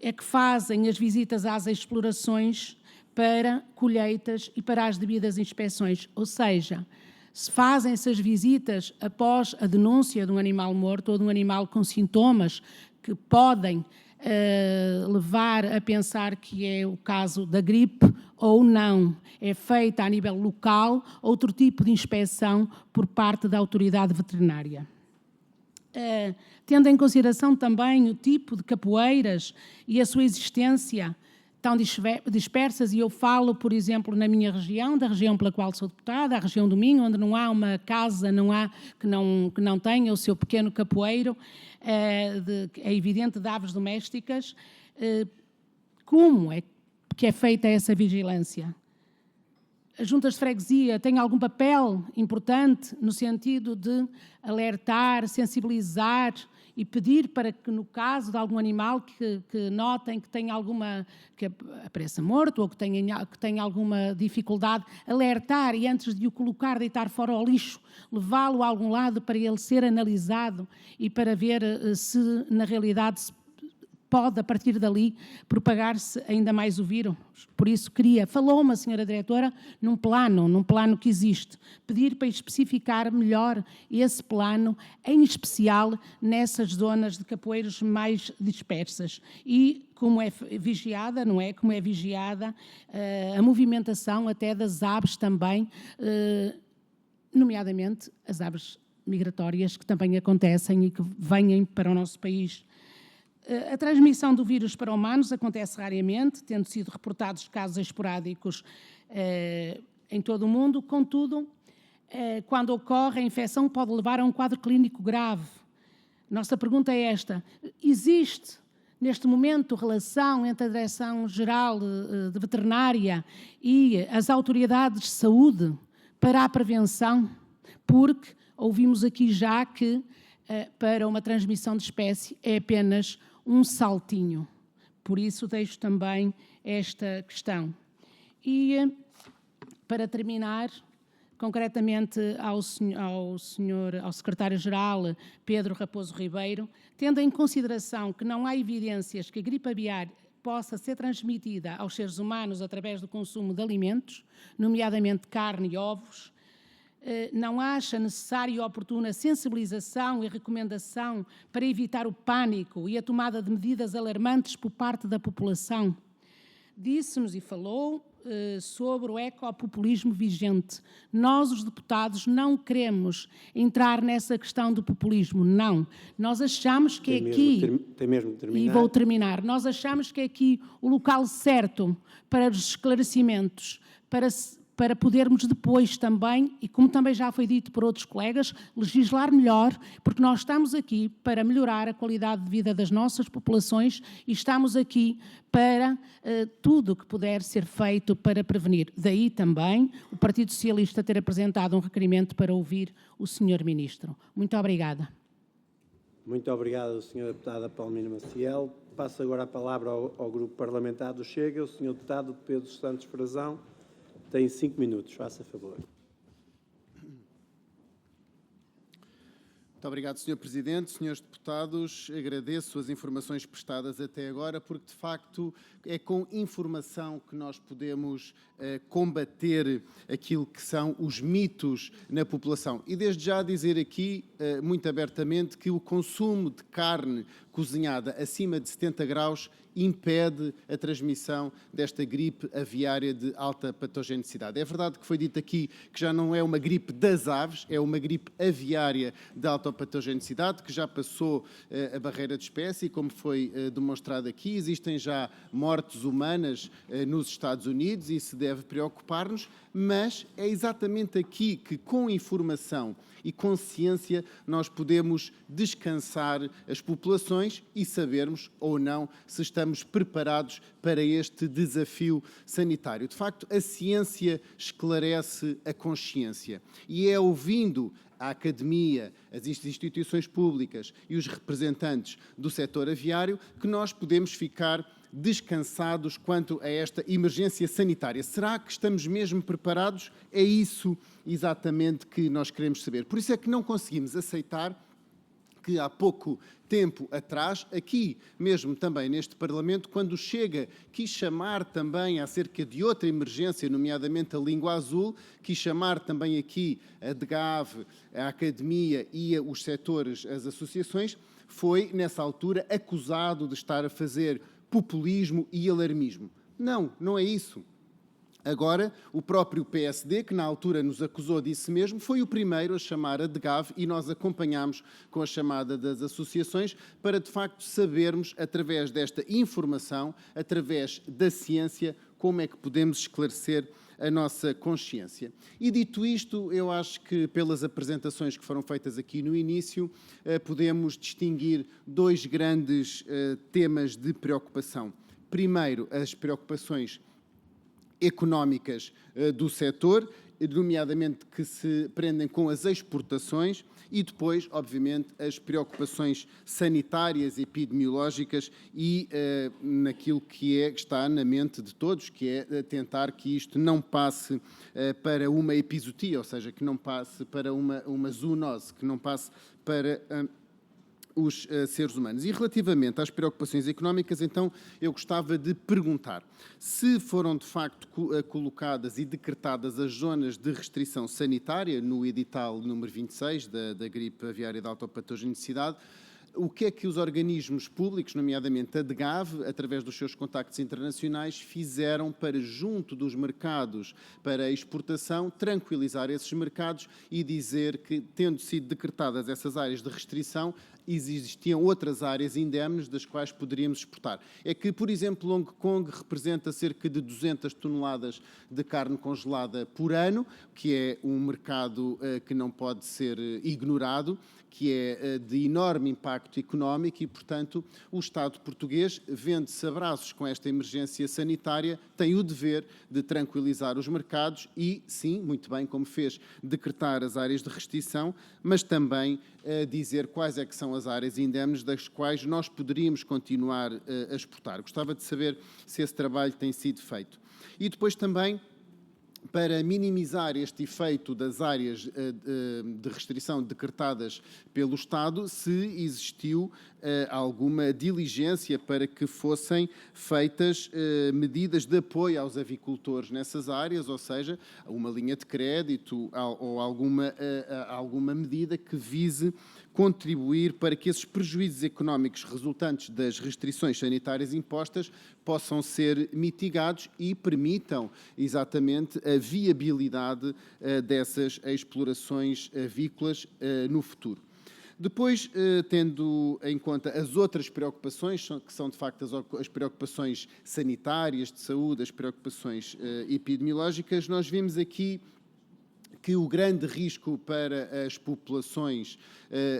é que fazem as visitas às explorações para colheitas e para as devidas inspeções? Ou seja, se fazem essas visitas após a denúncia de um animal morto ou de um animal com sintomas que podem levar a pensar que é o caso da gripe ou não, é feita a nível local outro tipo de inspeção por parte da autoridade veterinária. Tendo em consideração também o tipo de capoeiras e a sua existência tão dispersas, e eu falo, por exemplo, na minha região, da região pela qual sou deputada, a região do Minho, onde não há uma casa que não tenha o seu pequeno capoeiro, é evidente, de aves domésticas. Como é que é feita essa vigilância? As juntas de freguesia têm algum papel importante no sentido de alertar, sensibilizar e pedir para que, no caso de algum animal que notem que tem que apareça morto ou que tenha alguma dificuldade, alertar e, antes de o colocar, deitar fora ao lixo, levá-lo a algum lado para ele ser analisado e para ver se, na realidade, pode, a partir dali, propagar-se ainda mais o vírus. Por isso, falou-me a senhora diretora, num plano que existe, pedir para especificar melhor esse plano, em especial nessas zonas de capoeiros mais dispersas. E como é vigiada, não é? Como é vigiada a movimentação até das aves também, nomeadamente as aves migratórias que também acontecem e que vêm para o nosso país. A transmissão do vírus para humanos acontece raramente, tendo sido reportados casos esporádicos em todo o mundo. Contudo, quando ocorre a infecção, pode levar a um quadro clínico grave. Nossa pergunta é esta: existe, neste momento, relação entre a Direção-Geral de Veterinária e as autoridades de saúde para a prevenção? Porque ouvimos aqui já que para uma transmissão de espécie é apenas um saltinho. Por isso deixo também esta questão. E, para terminar, concretamente ao secretário-geral Pedro Raposo Ribeiro, tendo em consideração que não há evidências que a gripe aviária possa ser transmitida aos seres humanos através do consumo de alimentos, nomeadamente carne e ovos, não acha necessária e oportuna sensibilização e recomendação para evitar o pânico e a tomada de medidas alarmantes por parte da população? Disse-nos e falou sobre o ecopopulismo vigente. Nós, os deputados, não queremos entrar nessa questão do populismo, não. Nós achamos que Tem mesmo de terminar. E vou terminar. Nós achamos que é aqui o local certo para os esclarecimentos, para podermos depois também, e como também já foi dito por outros colegas, legislar melhor, porque nós estamos aqui para melhorar a qualidade de vida das nossas populações e estamos aqui para tudo o que puder ser feito para prevenir. Daí também o Partido Socialista ter apresentado um requerimento para ouvir o Sr. Ministro. Muito obrigada. Muito obrigado, Sra. Deputada Palmira Maciel. Passo agora a palavra ao Grupo Parlamentar do Chega, o Sr. Deputado Pedro Santos Frazão. Tem 5 minutos, faça favor. Muito obrigado, Sr. Presidente. Senhores deputados, agradeço as informações prestadas até agora, porque, de facto, é com informação que nós podemos combater aquilo que são os mitos na população. E, desde já, dizer aqui, muito abertamente, que o consumo de carne cozinhada acima de 70 graus impede a transmissão desta gripe aviária de alta patogenicidade. É verdade que foi dito aqui que já não é uma gripe das aves, é uma gripe aviária de alta patogenicidade, que já passou a barreira de espécie, como foi demonstrado aqui. Existem já mortes humanas nos Estados Unidos e isso deve preocupar-nos, mas é exatamente aqui que, com informação e consciência, nós podemos descansar as populações e sabermos ou não se estamos preparados para este desafio sanitário. De facto, a ciência esclarece a consciência e é ouvindo a academia, as instituições públicas e os representantes do setor aviário que nós podemos ficar descansados quanto a esta emergência sanitária. Será que estamos mesmo preparados? É isso exatamente que nós queremos saber. Por isso é que não conseguimos aceitar que há pouco tempo atrás, aqui mesmo também neste Parlamento, quando o Chega quis chamar também acerca de outra emergência, nomeadamente a língua azul, quis chamar também aqui a DGAV, a Academia e os setores, as associações, foi nessa altura acusado de estar a fazer populismo e alarmismo. Não, não é isso. Agora, o próprio PSD, que na altura nos acusou disso mesmo, foi o primeiro a chamar a DGAV e nós acompanhámos com a chamada das associações para, de facto, sabermos, através desta informação, através da ciência, como é que podemos esclarecer a nossa consciência. E dito isto, eu acho que pelas apresentações que foram feitas aqui no início, podemos distinguir dois grandes temas de preocupação. Primeiro, as preocupações económicas do setor, nomeadamente que se prendem com as exportações e depois, obviamente, as preocupações sanitárias, epidemiológicas e naquilo que está na mente de todos, que é tentar que isto não passe para uma epizootia, ou seja, que não passe para uma zoonose, que não passe para os seres humanos. E relativamente às preocupações económicas, então, eu gostava de perguntar se foram, de facto, colocadas e decretadas as zonas de restrição sanitária no edital número 26 da gripe aviária de alta patogenicidade. O que é que os organismos públicos, nomeadamente a DGAV, através dos seus contactos internacionais, fizeram para, junto dos mercados para a exportação, tranquilizar esses mercados e dizer que, tendo sido decretadas essas áreas de restrição, existiam outras áreas indemnes das quais poderíamos exportar. É que, por exemplo, Hong Kong representa cerca de 200 toneladas de carne congelada por ano, que é um mercado que não pode ser ignorado, que é de enorme impacto económico e, portanto, o Estado português, vendo-se a braços com esta emergência sanitária, tem o dever de tranquilizar os mercados e, sim, muito bem, como fez, decretar as áreas de restrição, mas também dizer quais é que são as áreas indemnes das quais nós poderíamos continuar a exportar. Gostava de saber se esse trabalho tem sido feito. E depois também, para minimizar este efeito das áreas de restrição decretadas pelo Estado, se existiu alguma diligência para que fossem feitas medidas de apoio aos avicultores nessas áreas, ou seja, uma linha de crédito ou alguma medida que vise contribuir para que esses prejuízos económicos resultantes das restrições sanitárias impostas possam ser mitigados e permitam exatamente a viabilidade dessas explorações avícolas no futuro. Depois, tendo em conta as outras preocupações, que são de facto as preocupações sanitárias, de saúde, as preocupações epidemiológicas, nós vimos aqui que o grande risco para as populações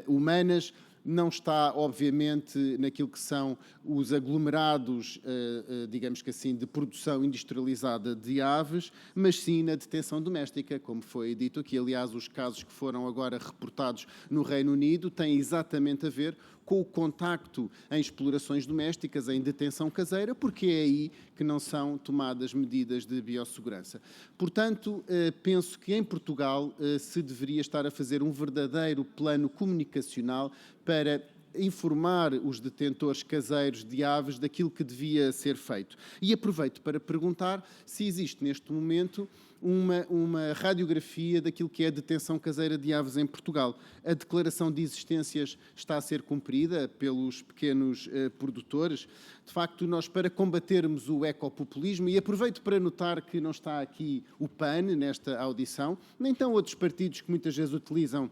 humanas não está, obviamente, naquilo que são os aglomerados, digamos que assim, de produção industrializada de aves, mas sim na detenção doméstica, como foi dito aqui. Aliás, os casos que foram agora reportados no Reino Unido têm exatamente a ver com o contacto em explorações domésticas, em detenção caseira, porque é aí que não são tomadas medidas de biossegurança. Portanto, penso que em Portugal se deveria estar a fazer um verdadeiro plano comunicacional para informar os detentores caseiros de aves daquilo que devia ser feito. E aproveito para perguntar se existe neste momento uma radiografia daquilo que é a detenção caseira de aves em Portugal. A declaração de existências está a ser cumprida pelos pequenos produtores. De facto, nós, para combatermos o ecopopulismo, e aproveito para notar que não está aqui o PAN nesta audição, nem então outros partidos que muitas vezes utilizam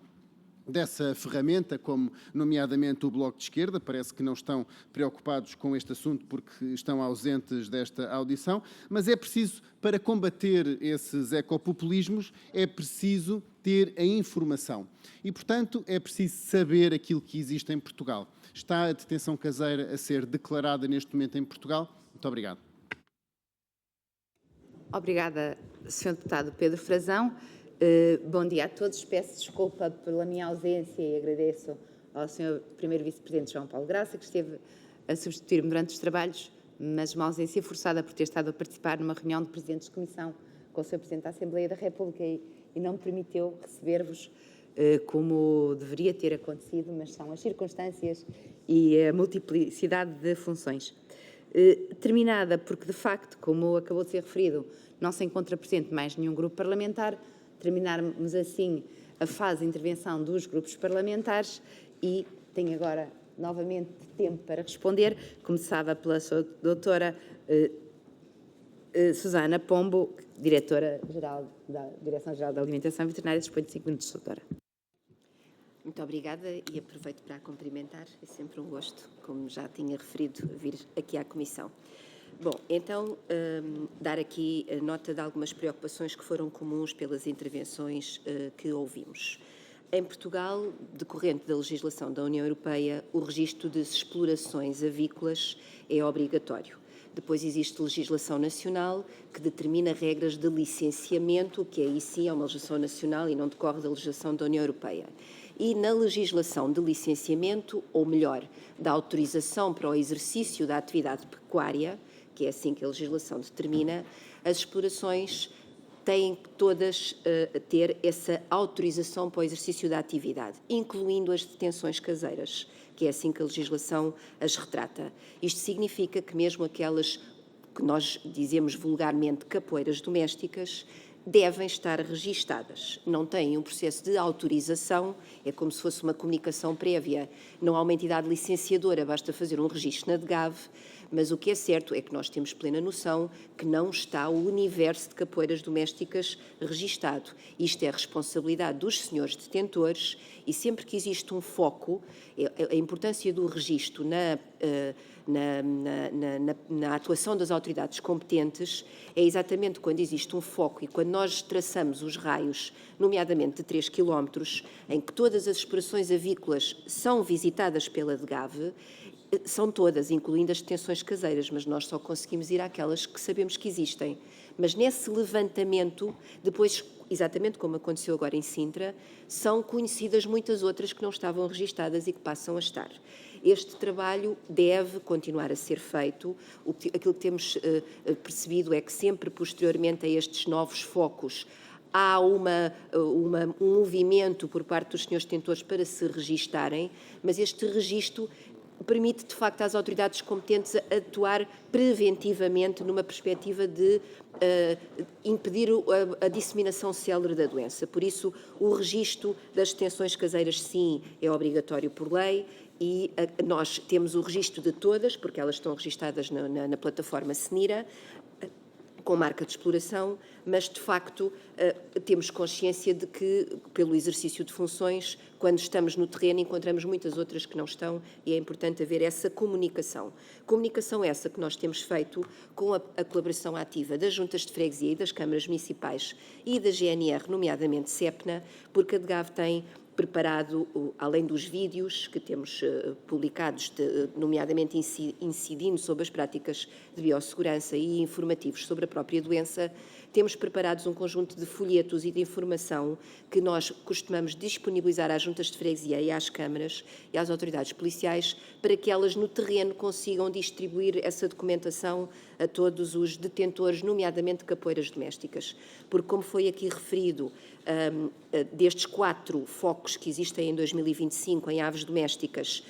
dessa ferramenta, como nomeadamente o Bloco de Esquerda, parece que não estão preocupados com este assunto porque estão ausentes desta audição, mas é preciso, para combater esses ecopopulismos, é preciso ter a informação. E, portanto, é preciso saber aquilo que existe em Portugal. Está a detenção caseira a ser declarada neste momento em Portugal? Muito obrigado. Obrigada, Sr. Deputado Pedro Frazão. Bom dia a todos. Peço desculpa pela minha ausência e agradeço ao Sr. Primeiro Vice-Presidente João Paulo Graça, que esteve a substituir-me durante os trabalhos, mas uma ausência forçada por ter estado a participar numa reunião de Presidentes de Comissão com o Sr. Presidente da Assembleia da República e não me permitiu receber-vos como deveria ter acontecido, mas são as circunstâncias e a multiplicidade de funções. Terminada porque, de facto, como acabou de ser referido, não se encontra presente mais nenhum grupo parlamentar, terminarmos assim a fase de intervenção dos grupos parlamentares e tenho agora novamente tempo para responder, começava pela sua doutora Susana Pombo, Diretora-Geral da Direção-Geral da Alimentação Veterinária. Disponho de 5 minutos, doutora. Muito obrigada e aproveito para a cumprimentar. É sempre um gosto, como já tinha referido, vir aqui à Comissão. Bom, então, dar aqui nota de algumas preocupações que foram comuns pelas intervenções que ouvimos. Em Portugal, decorrente da legislação da União Europeia, o registro de explorações avícolas é obrigatório. Depois existe legislação nacional que determina regras de licenciamento, que aí sim é uma legislação nacional e não decorre da legislação da União Europeia. E na legislação de licenciamento, ou melhor, da autorização para o exercício da atividade pecuária, que é assim que a legislação determina, as explorações têm todas ter essa autorização para o exercício da atividade, incluindo as detenções caseiras, que é assim que a legislação as retrata. Isto significa que mesmo aquelas que nós dizemos vulgarmente capoeiras domésticas, devem estar registadas. Não têm um processo de autorização, é como se fosse uma comunicação prévia. Não há uma entidade licenciadora, basta fazer um registro na DGAV, mas o que é certo é que nós temos plena noção que não está o universo de capoeiras domésticas registado. Isto é responsabilidade dos senhores detentores e sempre que existe um foco, a importância do registro na atuação das autoridades competentes é exatamente quando existe um foco e quando nós traçamos os raios, nomeadamente de 3 km, em que todas as explorações avícolas são visitadas pela DGAV, são todas, incluindo as detenções caseiras, mas nós só conseguimos ir àquelas que sabemos que existem. Mas nesse levantamento, depois, exatamente como aconteceu agora em Sintra, são conhecidas muitas outras que não estavam registadas e que passam a estar. Este trabalho deve continuar a ser feito. Aquilo que temos percebido é que sempre posteriormente a estes novos focos há um movimento por parte dos senhores detentores para se registarem, mas este registro permite, de facto, às autoridades competentes atuar preventivamente numa perspectiva de impedir a disseminação célere da doença. Por isso, o registro das detenções caseiras, sim, é obrigatório por lei e nós temos o registro de todas, porque elas estão registadas na plataforma SNIRA. com marca de exploração, mas, de facto, temos consciência de que, pelo exercício de funções, quando estamos no terreno, encontramos muitas outras que não estão e é importante haver essa comunicação. Comunicação essa que nós temos feito com a colaboração ativa das juntas de freguesia e das câmaras municipais e da GNR, nomeadamente CEPNA, porque a DGAV tem preparado, além dos vídeos que temos publicados, nomeadamente incidindo sobre as práticas de biossegurança e informativos sobre a própria doença, temos preparados um conjunto de folhetos e de informação que nós costumamos disponibilizar às juntas de freguesia e às câmaras e às autoridades policiais para que elas no terreno consigam distribuir essa documentação a todos os detentores, nomeadamente de capoeiras domésticas. Porque, como foi aqui referido, destes 4 focos que existem em 2025 em aves domésticas,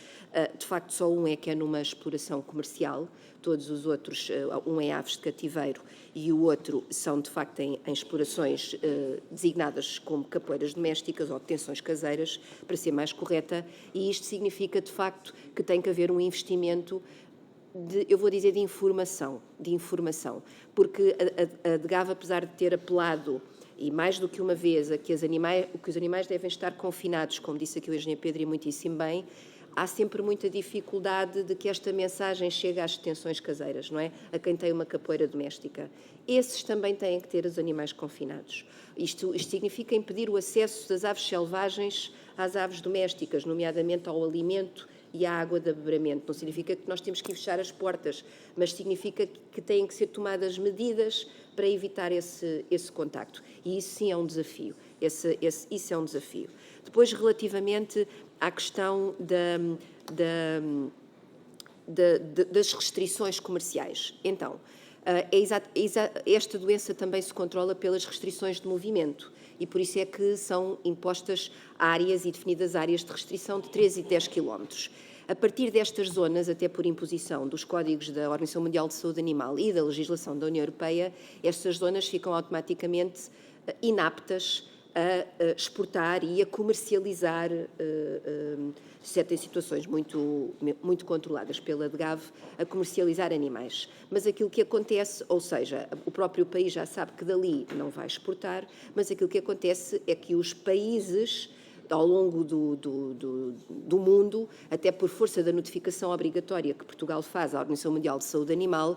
de facto só um é que é numa exploração comercial, todos os outros, um é aves de cativeiro e o outro são de facto em explorações designadas como capoeiras domésticas ou detenções caseiras, para ser mais correta, e isto significa de facto que tem que haver um investimento eu vou dizer de informação, porque a DGAV, apesar de ter apelado, e mais do que uma vez, a que os animais devem estar confinados, como disse aqui o engenheiro Pedro e muitíssimo bem, há sempre muita dificuldade de que esta mensagem chegue às detenções caseiras, não é? A quem tem uma capoeira doméstica. Esses também têm que ter os animais confinados. Isto significa impedir o acesso das aves selvagens às aves domésticas, nomeadamente ao alimento e à água de abeberamento. Não significa que nós temos que fechar as portas, mas significa que têm que ser tomadas medidas para evitar esse contacto. E isso sim é um desafio. Isso é um desafio. Depois, relativamente à questão das restrições comerciais. Então, esta doença também se controla pelas restrições de movimento e por isso é que são impostas áreas e definidas áreas de restrição de 3 e 10 km. A partir destas zonas, até por imposição dos códigos da Organização Mundial de Saúde Animal e da legislação da União Europeia, estas zonas ficam automaticamente inaptas a exportar e a comercializar, exceto em situações muito controladas pela DGAV, a comercializar animais. Mas aquilo que acontece, ou seja, o próprio país já sabe que dali não vai exportar, mas aquilo que acontece é que os países, ao longo do mundo, até por força da notificação obrigatória que Portugal faz à Organização Mundial de Saúde Animal,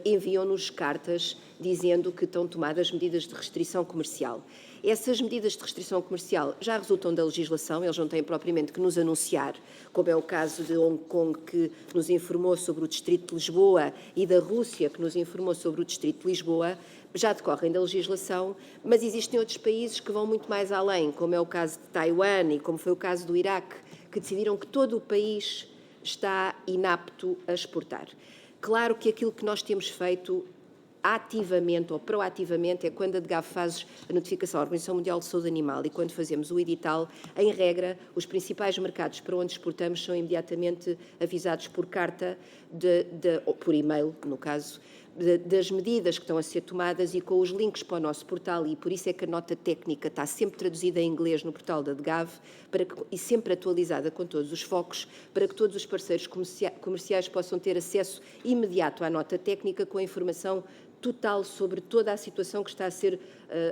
enviam-nos cartas dizendo que estão tomadas medidas de restrição comercial. Essas medidas de restrição comercial já resultam da legislação, eles não têm propriamente que nos anunciar, como é o caso de Hong Kong, que nos informou sobre o Distrito de Lisboa, e da Rússia, que nos informou sobre o Distrito de Lisboa, já decorrem da legislação, mas existem outros países que vão muito mais além, como é o caso de Taiwan e como foi o caso do Iraque, que decidiram que todo o país está inapto a exportar. Claro que aquilo que nós temos feito ativamente ou proativamente é quando a DGAV faz a notificação à Organização Mundial de Saúde Animal e quando fazemos o edital, em regra, os principais mercados para onde exportamos são imediatamente avisados por carta, ou por e-mail, no caso, das medidas que estão a ser tomadas e com os links para o nosso portal, e por isso é que a nota técnica está sempre traduzida em inglês no portal da DGAV e sempre atualizada com todos os focos, para que todos os parceiros comerciais possam ter acesso imediato à nota técnica com a informação total sobre toda a situação que está a ser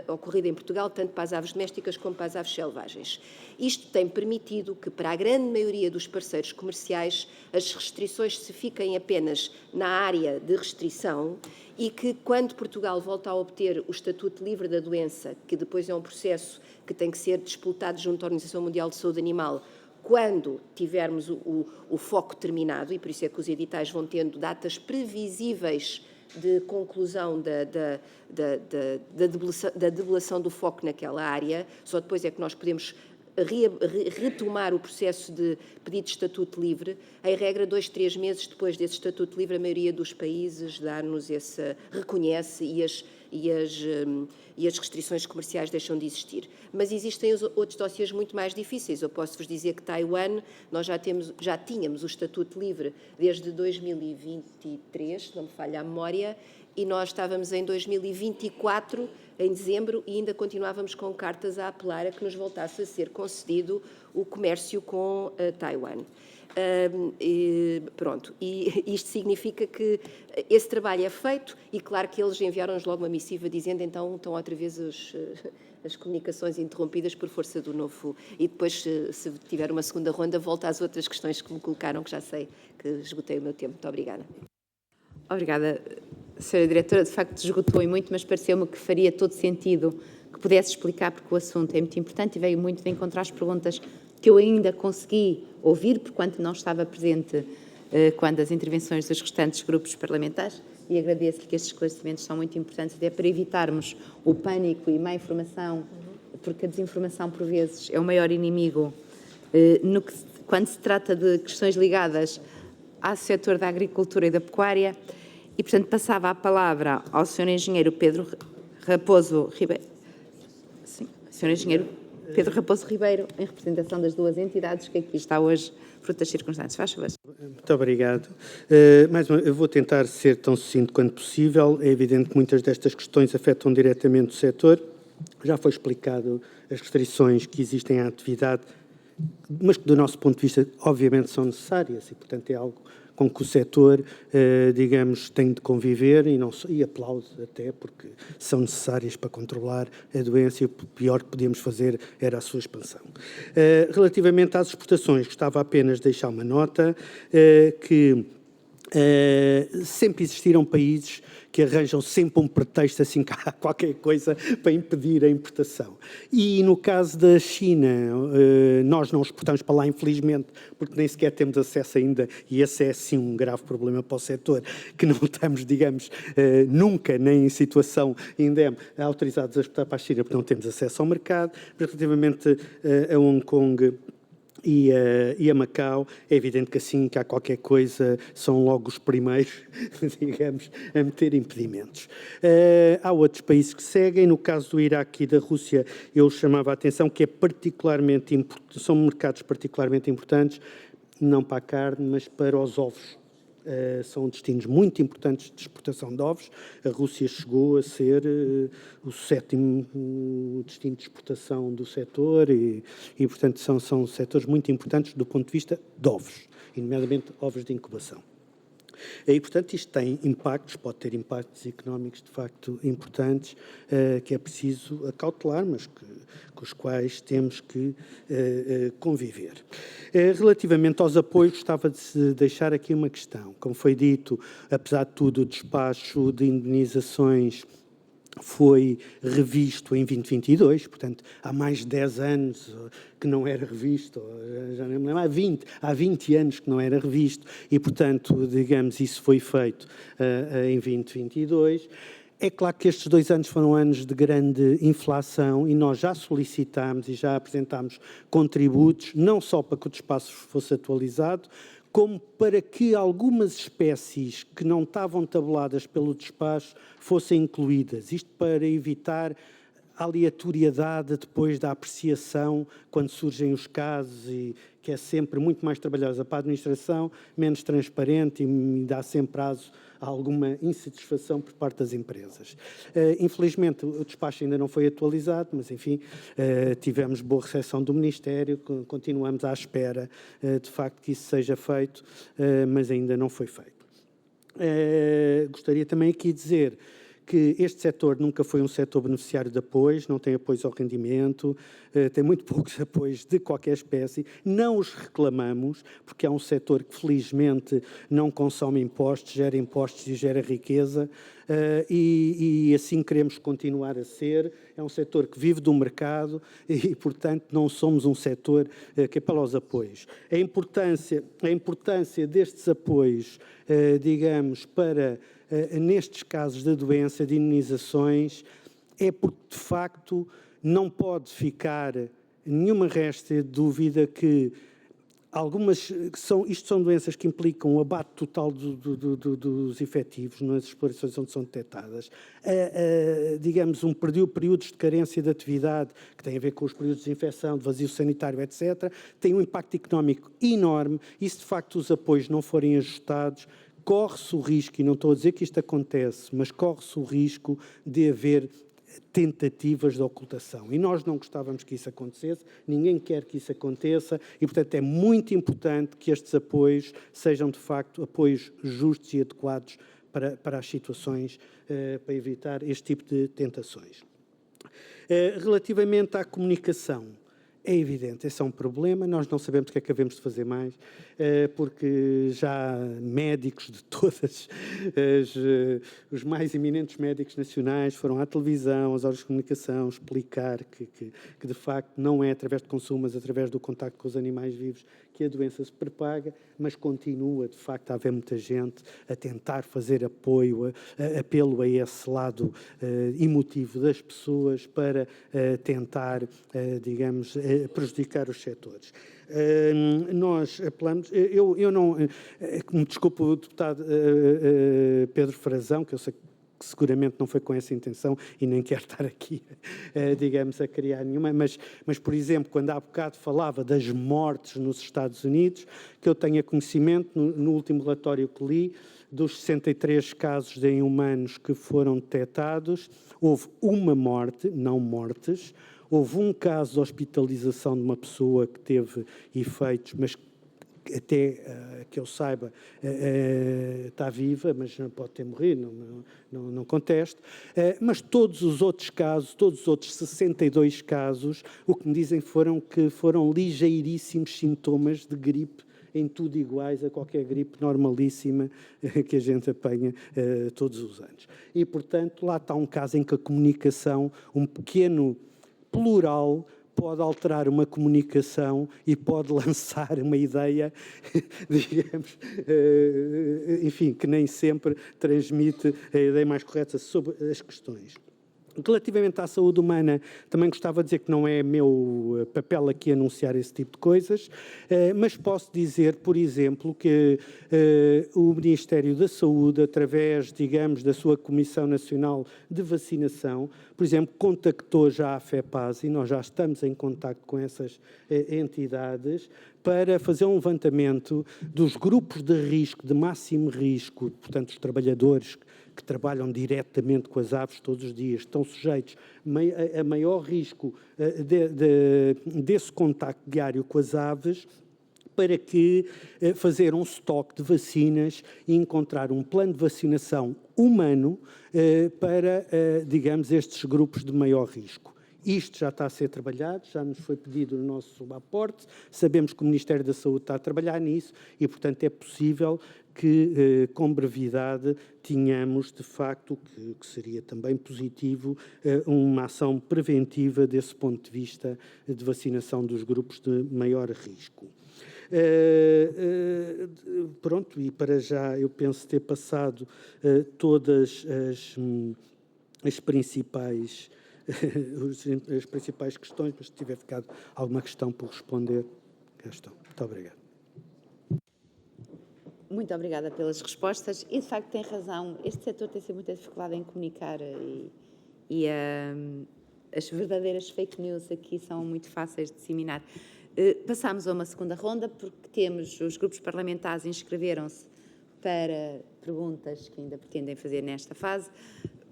ocorrida em Portugal, tanto para as aves domésticas como para as aves selvagens. Isto tem permitido que, para a grande maioria dos parceiros comerciais, as restrições se fiquem apenas na área de restrição e que, quando Portugal volta a obter o Estatuto Livre da Doença, que depois é um processo que tem que ser disputado junto à Organização Mundial de Saúde Animal, quando tivermos o foco terminado, e por isso é que os editais vão tendo datas previsíveis de conclusão da debelação do foco naquela área, só depois é que nós podemos retomar o processo de pedido de estatuto livre. Em regra, 2, 3 meses depois desse estatuto livre, a maioria dos países reconhece e as restrições comerciais deixam de existir. Mas existem outros dossiês muito mais difíceis. Eu posso-vos dizer que Taiwan, nós já tínhamos o estatuto livre desde 2023, se não me falha a memória, e nós estávamos em 2024, em dezembro, e ainda continuávamos com cartas a apelar a que nos voltasse a ser concedido o comércio com Taiwan. E isto significa que esse trabalho é feito e claro que eles enviaram-nos logo uma missiva dizendo então estão outra vez as comunicações interrompidas por força do novo... E depois, se tiver uma segunda ronda, volto às outras questões que me colocaram, que já sei que esgotei o meu tempo. Muito obrigada. Obrigada, Sra. Diretora. De facto, esgotou e muito, mas pareceu-me que faria todo sentido que pudesse explicar, porque o assunto é muito importante e veio muito de encontrar as perguntas que eu ainda consegui ouvir, porquanto não estava presente quando as intervenções dos restantes grupos parlamentares, e agradeço-lhe que estes esclarecimentos são muito importantes, até para evitarmos o pânico e má informação, porque a desinformação, por vezes, é o maior inimigo quando se trata de questões ligadas ao setor da agricultura e da pecuária. E, portanto, passava a palavra ao Sr. Engenheiro Pedro Raposo Ribeiro. Sim, Sr. Engenheiro Pedro Raposo Ribeiro, em representação das duas entidades que aqui está hoje, fruto das circunstâncias. Faz favor. Muito obrigado. Eu vou tentar ser tão sucinto quanto possível. É evidente que muitas destas questões afetam diretamente o setor. Já foi explicado as restrições que existem à atividade, mas que, do nosso ponto de vista, obviamente são necessárias e, portanto, é algo com que o setor, digamos, tem de conviver e aplaudo até, porque são necessárias para controlar a doença e o pior que podíamos fazer era a sua expansão. Relativamente às exportações, gostava apenas de deixar uma nota que sempre existiram países que arranjam sempre um pretexto, assim, que há qualquer coisa para impedir a importação. E no caso da China, nós não exportamos para lá, infelizmente, porque nem sequer temos acesso ainda, e esse é, sim, um grave problema para o setor, que não estamos, digamos, nunca, nem em situação indemne, autorizados a exportar para a China, porque não temos acesso ao mercado. Mas, relativamente a Hong Kong e a Macau, é evidente que assim que há qualquer coisa são logo os primeiros, digamos, a meter impedimentos. Há outros países que seguem, no caso do Iraque e da Rússia, eu chamava a atenção que são mercados particularmente importantes, não para a carne, mas para os ovos. São destinos muito importantes de exportação de ovos. A Rússia chegou a ser o 7º destino de exportação do setor e portanto, são setores muito importantes do ponto de vista de ovos, e nomeadamente ovos de incubação. E, portanto, isto tem impactos, pode ter impactos económicos, de facto, importantes, que é preciso acautelar, mas com os quais temos que conviver. Relativamente aos apoios, gostava de deixar aqui uma questão. Como foi dito, apesar de tudo, o despacho de indemnizações foi revisto em 2022, portanto, há mais de 10 anos que não era revisto, já não me lembro, há 20 anos que não era revisto, e, portanto, digamos, isso foi feito em 2022. É claro que estes 2 anos foram anos de grande inflação e nós já solicitámos e já apresentámos contributos, não só para que o despacho fosse atualizado, como para que algumas espécies que não estavam tabuladas pelo despacho fossem incluídas. Isto para evitar a aleatoriedade depois da apreciação, quando surgem os casos, e que é sempre muito mais trabalhosa para a administração, menos transparente e dá sempre prazo a alguma insatisfação por parte das empresas. Infelizmente, o despacho ainda não foi atualizado, mas, enfim, tivemos boa recepção do Ministério, continuamos à espera, de facto, que isso seja feito, mas ainda não foi feito. Gostaria também aqui de dizer que este setor nunca foi um setor beneficiário de apoios, não tem apoios ao rendimento, tem muito poucos apoios de qualquer espécie, não os reclamamos, porque é um setor que felizmente não consome impostos e gera riqueza, e assim queremos continuar a ser. É um setor que vive do mercado e, portanto, não somos um setor que apela aos apoios. A importância destes apoios, digamos, para nestes casos de doença, de indemnizações, é porque, de facto, não pode ficar nenhuma resta de dúvida que isto são doenças que implicam o abate total dos efetivos nas explorações onde são detectadas, digamos, períodos de carência de atividade, que têm a ver com os períodos de infecção, de vazio sanitário, etc., tem um impacto económico enorme, e se de facto os apoios não forem ajustados, corre-se o risco, e não estou a dizer que isto acontece, mas corre-se o risco de haver tentativas de ocultação. E nós não gostávamos que isso acontecesse, ninguém quer que isso aconteça, e, portanto, é muito importante que estes apoios sejam, de facto, apoios justos e adequados para as situações, para evitar este tipo de tentações. Relativamente à comunicação, é evidente, esse é um problema, nós não sabemos o que é que havemos de fazer mais, porque já médicos de todas os mais eminentes médicos nacionais foram à televisão, aos órgãos de comunicação, explicar que de facto não é através de consumo, mas através do contacto com os animais vivos que a doença se propaga, mas continua de facto a haver muita gente a tentar fazer apelo a esse lado emotivo das pessoas para tentar, digamos, prejudicar os setores. Nós apelamos, eu não, me desculpe o deputado Pedro Frazão, que eu sei que seguramente não foi com essa intenção e nem quero estar aqui, digamos, a criar nenhuma, mas, por exemplo, quando há bocado falava das mortes nos Estados Unidos, que eu tenha conhecimento, no último relatório que li, dos 63 casos em humanos que foram detectados, houve uma morte, não mortes, houve um caso de hospitalização de uma pessoa que teve efeitos, mas até que eu saiba está viva, mas não pode ter morrido, não contesto. Mas todos os outros casos, todos os outros 62 casos, o que me dizem que foram ligeiríssimos sintomas de gripe, em tudo iguais a qualquer gripe normalíssima que a gente apanha todos os anos. E, portanto, lá está um caso em que a comunicação, um pequeno plural, pode alterar uma comunicação e pode lançar uma ideia, digamos, enfim, que nem sempre transmite a ideia mais correta sobre as questões. Relativamente à saúde humana, também gostava de dizer que não é meu papel aqui anunciar esse tipo de coisas, mas posso dizer, por exemplo, que o Ministério da Saúde, através, digamos, da sua Comissão Nacional de Vacinação, por exemplo, contactou já a FEPAS, e nós já estamos em contacto com essas entidades, para fazer um levantamento dos grupos de risco, de máximo risco, portanto, os trabalhadores que trabalham diretamente com as aves todos os dias, estão sujeitos a maior risco desse contacto diário com as aves, para que fazer um estoque de vacinas e encontrar um plano de vacinação humano para, digamos, estes grupos de maior risco. Isto já está a ser trabalhado, já nos foi pedido o nosso aporte, sabemos que o Ministério da Saúde está a trabalhar nisso e, portanto, é possível que, com brevidade, tenhamos, de facto, que seria também positivo, uma ação preventiva desse ponto de vista de vacinação dos grupos de maior risco. Pronto, e para já eu penso ter passado todas as principais questões, mas se tiver ficado alguma questão por responder, cá estão. Muito obrigado. Muito obrigada pelas respostas e, de facto, tem razão. Este setor tem sempre muita dificuldade em comunicar e as verdadeiras fake news aqui são muito fáceis de disseminar. Passámos a uma segunda ronda, porque temos os grupos parlamentares inscreveram-se para perguntas que ainda pretendem fazer nesta fase.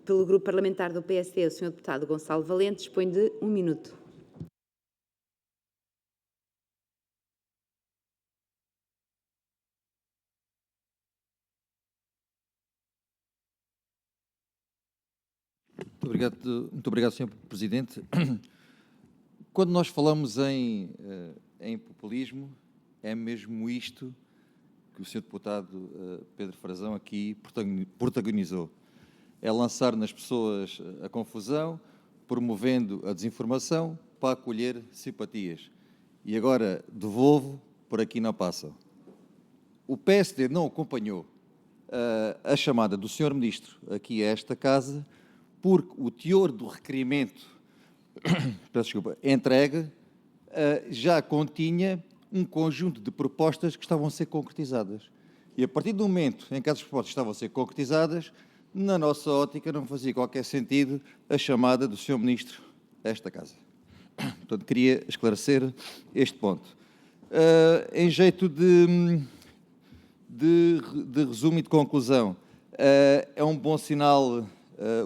Pelo grupo parlamentar do PSD, o Sr. Deputado Gonçalo Valente dispõe de 1 minuto. Muito obrigado, Sr. Presidente. Quando nós falamos em populismo, é mesmo isto que o Sr. Deputado Pedro Frazão aqui protagonizou. É lançar nas pessoas a confusão, promovendo a desinformação para acolher simpatias. E agora devolvo, por aqui não passam. O PSD não acompanhou a chamada do Sr. Ministro aqui a esta casa, porque o teor do requerimento, peço desculpa, entregue, já continha um conjunto de propostas que estavam a ser concretizadas. E a partir do momento em que essas propostas estavam a ser concretizadas, na nossa ótica não fazia qualquer sentido a chamada do Sr. Ministro a esta casa. Portanto, queria esclarecer este ponto. Em jeito de de resumo e de conclusão, é um bom sinal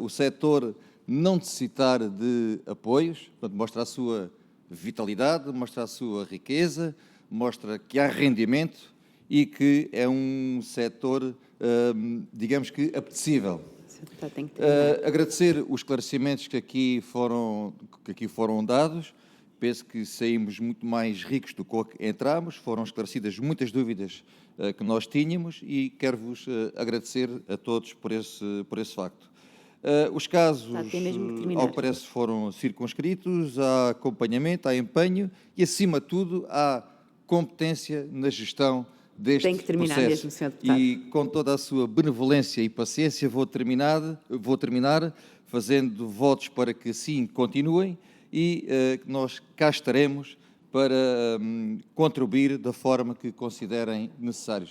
o setor não necessitar de apoios, portanto, mostra a sua vitalidade, mostra a sua riqueza, mostra que há rendimento e que é um setor, digamos que, apetecível. Agradecer os esclarecimentos que aqui foram dados. Penso que saímos muito mais ricos do que entramos. Foram esclarecidas muitas dúvidas que nós tínhamos e quero-vos agradecer a todos por esse facto. Os casos, ao que parece, foram circunscritos, há acompanhamento, há empenho e, acima de tudo, há competência na gestão deste Tem que terminar processo. mesmo, Sr. Deputado. E com toda a sua benevolência e paciência vou terminar fazendo votos para que assim continuem e nós cá estaremos para contribuir da forma que considerem necessário.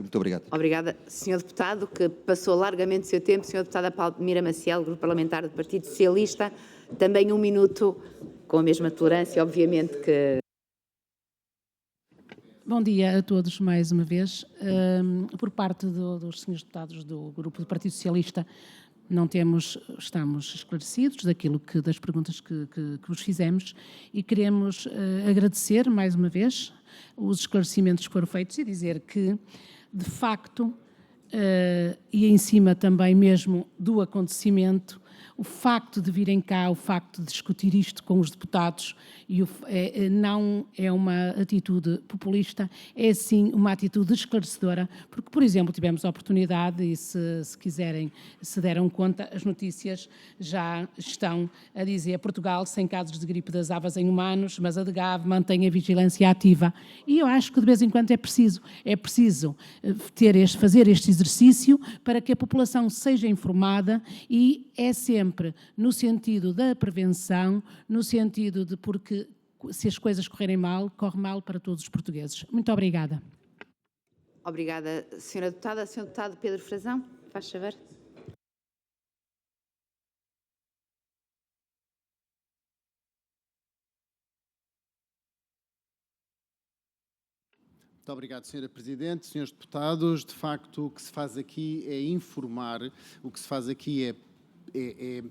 Muito obrigado. Obrigada, Sr. Deputado, que passou largamente o seu tempo. Sr. Deputada Palmira Maciel, Grupo Parlamentar do Partido Socialista, também 1 minuto, com a mesma tolerância, obviamente que... Bom dia a todos mais uma vez. Por parte dos senhores deputados do Grupo do Partido Socialista, estamos esclarecidos das perguntas que vos fizemos e queremos agradecer mais uma vez os esclarecimentos que foram feitos e dizer que, de facto, e em cima também mesmo do acontecimento, o facto de virem cá, o facto de discutir isto com os deputados não é uma atitude populista, é sim uma atitude esclarecedora, porque, por exemplo, tivemos a oportunidade e se quiserem, se deram conta, as notícias já estão a dizer Portugal sem casos de gripe das aves em humanos, mas a DGAV mantém a vigilância ativa. E eu acho que de vez em quando é preciso fazer este exercício para que a população seja informada e é sempre no sentido da prevenção, no sentido de porque se as coisas correrem mal, corre mal para todos os portugueses. Muito obrigada. Obrigada, Sra. Deputada. Sr. Deputado Pedro Frazão, faz favor. Muito obrigado, Sra. Presidente. Senhores deputados, de facto, o que se faz aqui é informar, o que se faz aqui é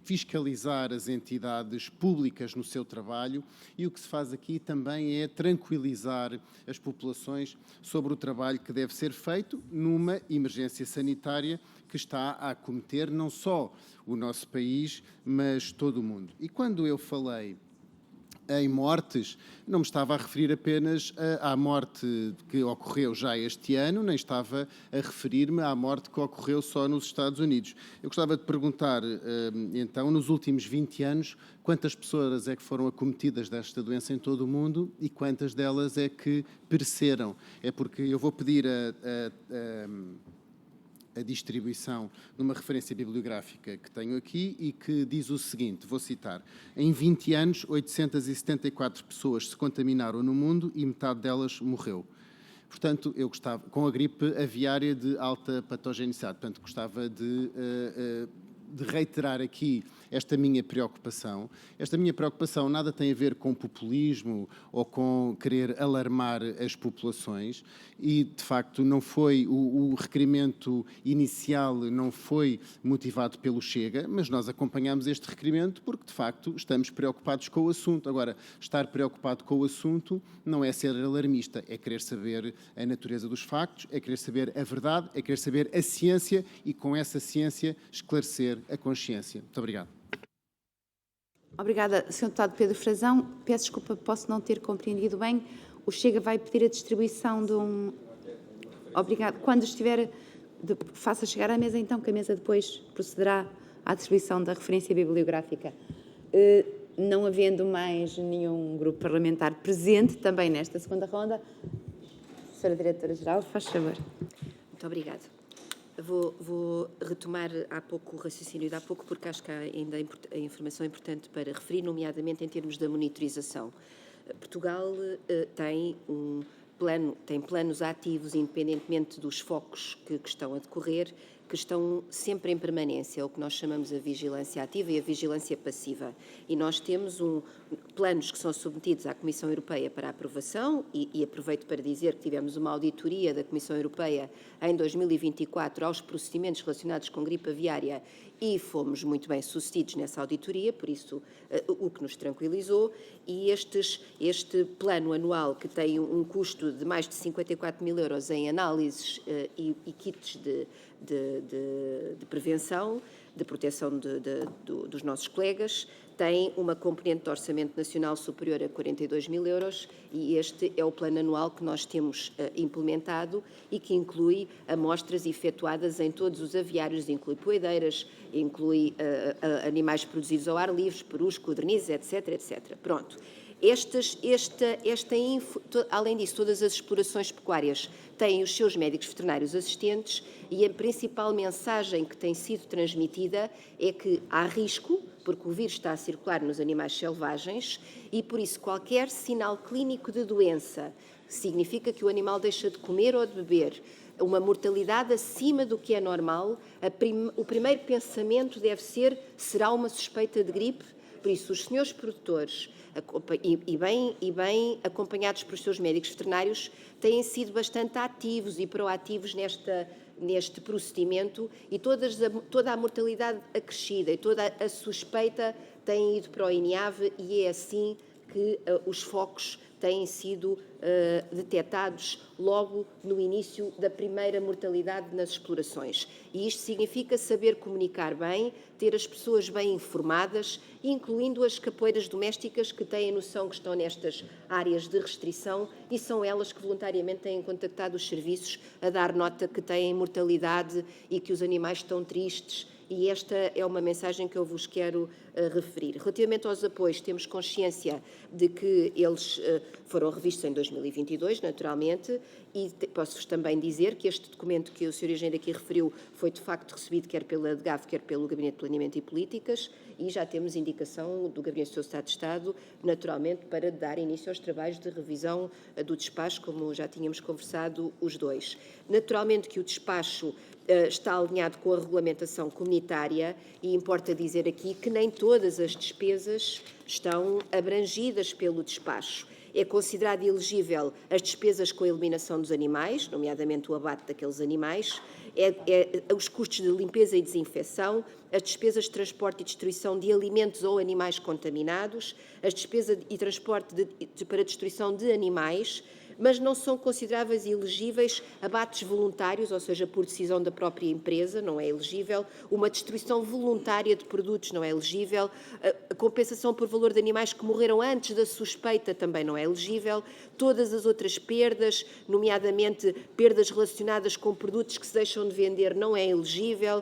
fiscalizar as entidades públicas no seu trabalho e o que se faz aqui também é tranquilizar as populações sobre o trabalho que deve ser feito numa emergência sanitária que está a acometer não só o nosso país, mas todo o mundo. E quando eu falei em mortes, não me estava a referir apenas à morte que ocorreu já este ano, nem estava a referir-me à morte que ocorreu só nos Estados Unidos. Eu gostava de perguntar, então, nos últimos 20 anos, quantas pessoas é que foram acometidas desta doença em todo o mundo e quantas delas é que pereceram? É porque eu vou pedir a distribuição de uma referência bibliográfica que tenho aqui e que diz o seguinte, vou citar: em 20 anos, 874 pessoas se contaminaram no mundo e metade delas morreu. Portanto, eu gostava, com a gripe aviária de alta patogenicidade, portanto, gostava de reiterar aqui esta minha preocupação. Esta minha preocupação nada tem a ver com populismo ou com querer alarmar as populações e, de facto, não foi o requerimento inicial não foi motivado pelo Chega, mas nós acompanhamos este requerimento porque, de facto, estamos preocupados com o assunto. Agora, estar preocupado com o assunto não é ser alarmista, é querer saber a natureza dos factos, é querer saber a verdade, é querer saber a ciência e, com essa ciência, esclarecer a consciência. Muito obrigado. Obrigada, Sr. Deputado Pedro Frazão. Peço desculpa, posso não ter compreendido bem. O Chega vai pedir a distribuição de um... Obrigado. Quando estiver, faça chegar à mesa, então, que a mesa depois procederá à distribuição da referência bibliográfica. Não havendo mais nenhum grupo parlamentar presente, também nesta segunda ronda, Sra. Diretora-Geral, faz favor. Muito obrigada. Vou retomar há pouco o raciocínio de há pouco, porque acho que há ainda a informação importante para referir, nomeadamente em termos da monitorização. Portugal tem planos ativos, independentemente dos focos que estão a decorrer, que estão sempre em permanência, o que nós chamamos a vigilância ativa e a vigilância passiva. E nós temos planos que são submetidos à Comissão Europeia para aprovação, e aproveito para dizer que tivemos uma auditoria da Comissão Europeia em 2024 aos procedimentos relacionados com gripe aviária e fomos muito bem sucedidos nessa auditoria, por isso o que nos tranquilizou, e este plano anual que tem um custo de mais de 54 mil euros em análises e kits de prevenção, de proteção dos nossos colegas, tem uma componente de orçamento nacional superior a 42 mil euros e este é o plano anual que nós temos implementado e que inclui amostras efetuadas em todos os aviários, inclui poedeiras, inclui animais produzidos ao ar livre, perus, codornizes, etc, etc. Pronto. Além disso, todas as explorações pecuárias têm os seus médicos veterinários assistentes e a principal mensagem que tem sido transmitida é que há risco, porque o vírus está a circular nos animais selvagens e, por isso, qualquer sinal clínico de doença significa que o animal deixa de comer ou de beber, uma mortalidade acima do que é normal, o primeiro pensamento deve ser: será uma suspeita de gripe? Por isso, os senhores produtores, e bem acompanhados por seus médicos veterinários, têm sido bastante ativos e proativos neste procedimento e toda a mortalidade acrescida e toda a suspeita têm ido para o INIAV e é assim que os focos têm sido detectados logo no início da primeira mortalidade nas explorações. E isto significa saber comunicar bem, ter as pessoas bem informadas, incluindo as capoeiras domésticas que têm a noção que estão nestas áreas de restrição e são elas que voluntariamente têm contactado os serviços a dar nota que têm mortalidade e que os animais estão tristes. E esta é uma mensagem que eu vos quero referir. Relativamente aos apoios, temos consciência de que eles foram revistos em 2022, naturalmente, e posso-vos também dizer que este documento que o Sr. Engenheiro aqui referiu foi de facto recebido quer pela DGAV, quer pelo Gabinete de Planeamento e Políticas, e já temos indicação do Gabinete do Sr. Estado de Estado, naturalmente, para dar início aos trabalhos de revisão do despacho, como já tínhamos conversado os dois. Naturalmente que o despacho está alinhado com a regulamentação comunitária e importa dizer aqui que nem todas as despesas estão abrangidas pelo despacho. É considerado elegível as despesas com a eliminação dos animais, nomeadamente o abate daqueles animais, os custos de limpeza e desinfecção, as despesas de transporte e destruição de alimentos ou animais contaminados, as despesas e transporte para destruição de animais, mas não são consideráveis elegíveis abates voluntários, ou seja, por decisão da própria empresa, não é elegível, uma destruição voluntária de produtos não é elegível, a compensação por valor de animais que morreram antes da suspeita também não é elegível, todas as outras perdas, nomeadamente perdas relacionadas com produtos que se deixam de vender, não é elegível,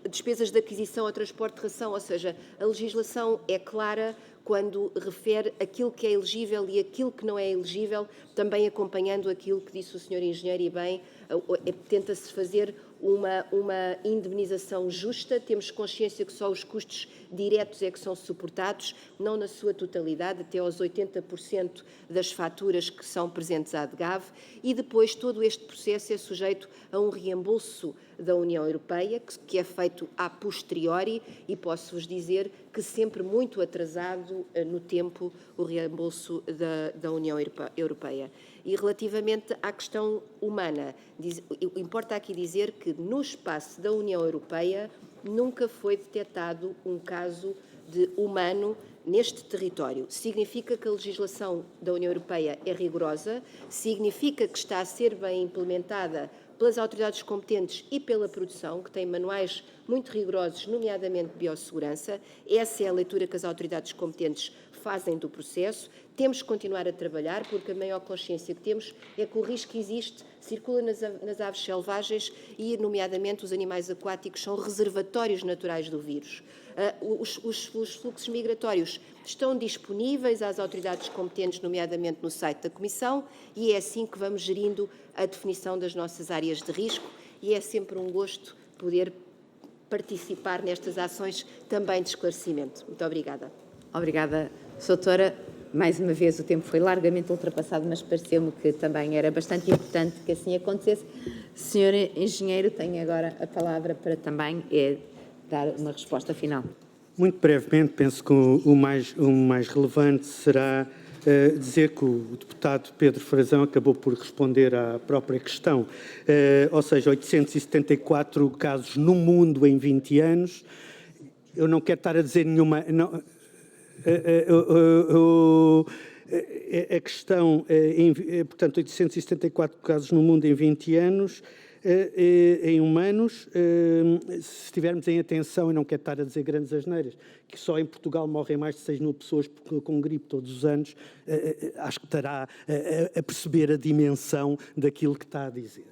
despesas de aquisição ou transporte de ração, ou seja, a legislação é clara quando refere aquilo que é elegível e aquilo que não é elegível, também acompanhando aquilo que disse o Sr. Engenheiro e bem, tenta-se fazer uma indemnização justa, temos consciência que só os custos diretos é que são suportados, não na sua totalidade, até aos 80% das faturas que são presentes à DGAV, e depois todo este processo é sujeito a um reembolso da União Europeia, que é feito a posteriori, e posso-vos dizer que sempre muito atrasado no tempo o reembolso da União Europeia. E relativamente à questão humana, importa aqui dizer que no espaço da União Europeia nunca foi detectado um caso de humano neste território. Significa que a legislação da União Europeia é rigorosa, significa que está a ser bem implementada pelas autoridades competentes e pela produção, que tem manuais muito rigorosos, nomeadamente de biossegurança. Essa é a leitura que as autoridades competentes fazem do processo. Temos que continuar a trabalhar, porque a maior consciência que temos é que o risco existe, circula nas aves selvagens e, nomeadamente, os animais aquáticos são reservatórios naturais do vírus. Os fluxos migratórios estão disponíveis às autoridades competentes, nomeadamente no site da Comissão, e é assim que vamos gerindo a definição das nossas áreas de risco, e é sempre um gosto poder participar nestas ações também de esclarecimento. Muito obrigada. Obrigada, Doutora. mais uma vez o tempo foi largamente ultrapassado, mas pareceu-me que também era bastante importante que assim acontecesse. Senhor Engenheiro, tem agora a palavra para também dar uma resposta final. Muito brevemente, penso que o mais relevante será dizer que o deputado Pedro Frazão acabou por responder à própria questão, ou seja, 874 casos no mundo em 20 anos. Eu não quero estar a dizer nenhuma... a questão, portanto, 874 casos no mundo em 20 anos, em humanos, se estivermos em atenção, e não quero estar a dizer grandes asneiras, que só em Portugal morrem mais de 6 mil pessoas com gripe todos os anos, acho que estará a perceber a dimensão daquilo que está a dizer.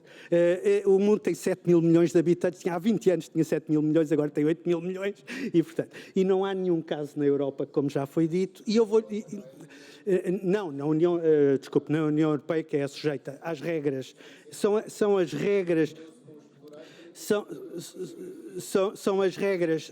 O mundo tem 7 mil milhões de habitantes, há 20 anos tinha 7 mil milhões, agora tem 8 mil milhões, e não há nenhum caso na Europa, como já foi dito, e eu vou... Não, na União, desculpe, na União Europeia, que é sujeita às regras, são as regras, são as regras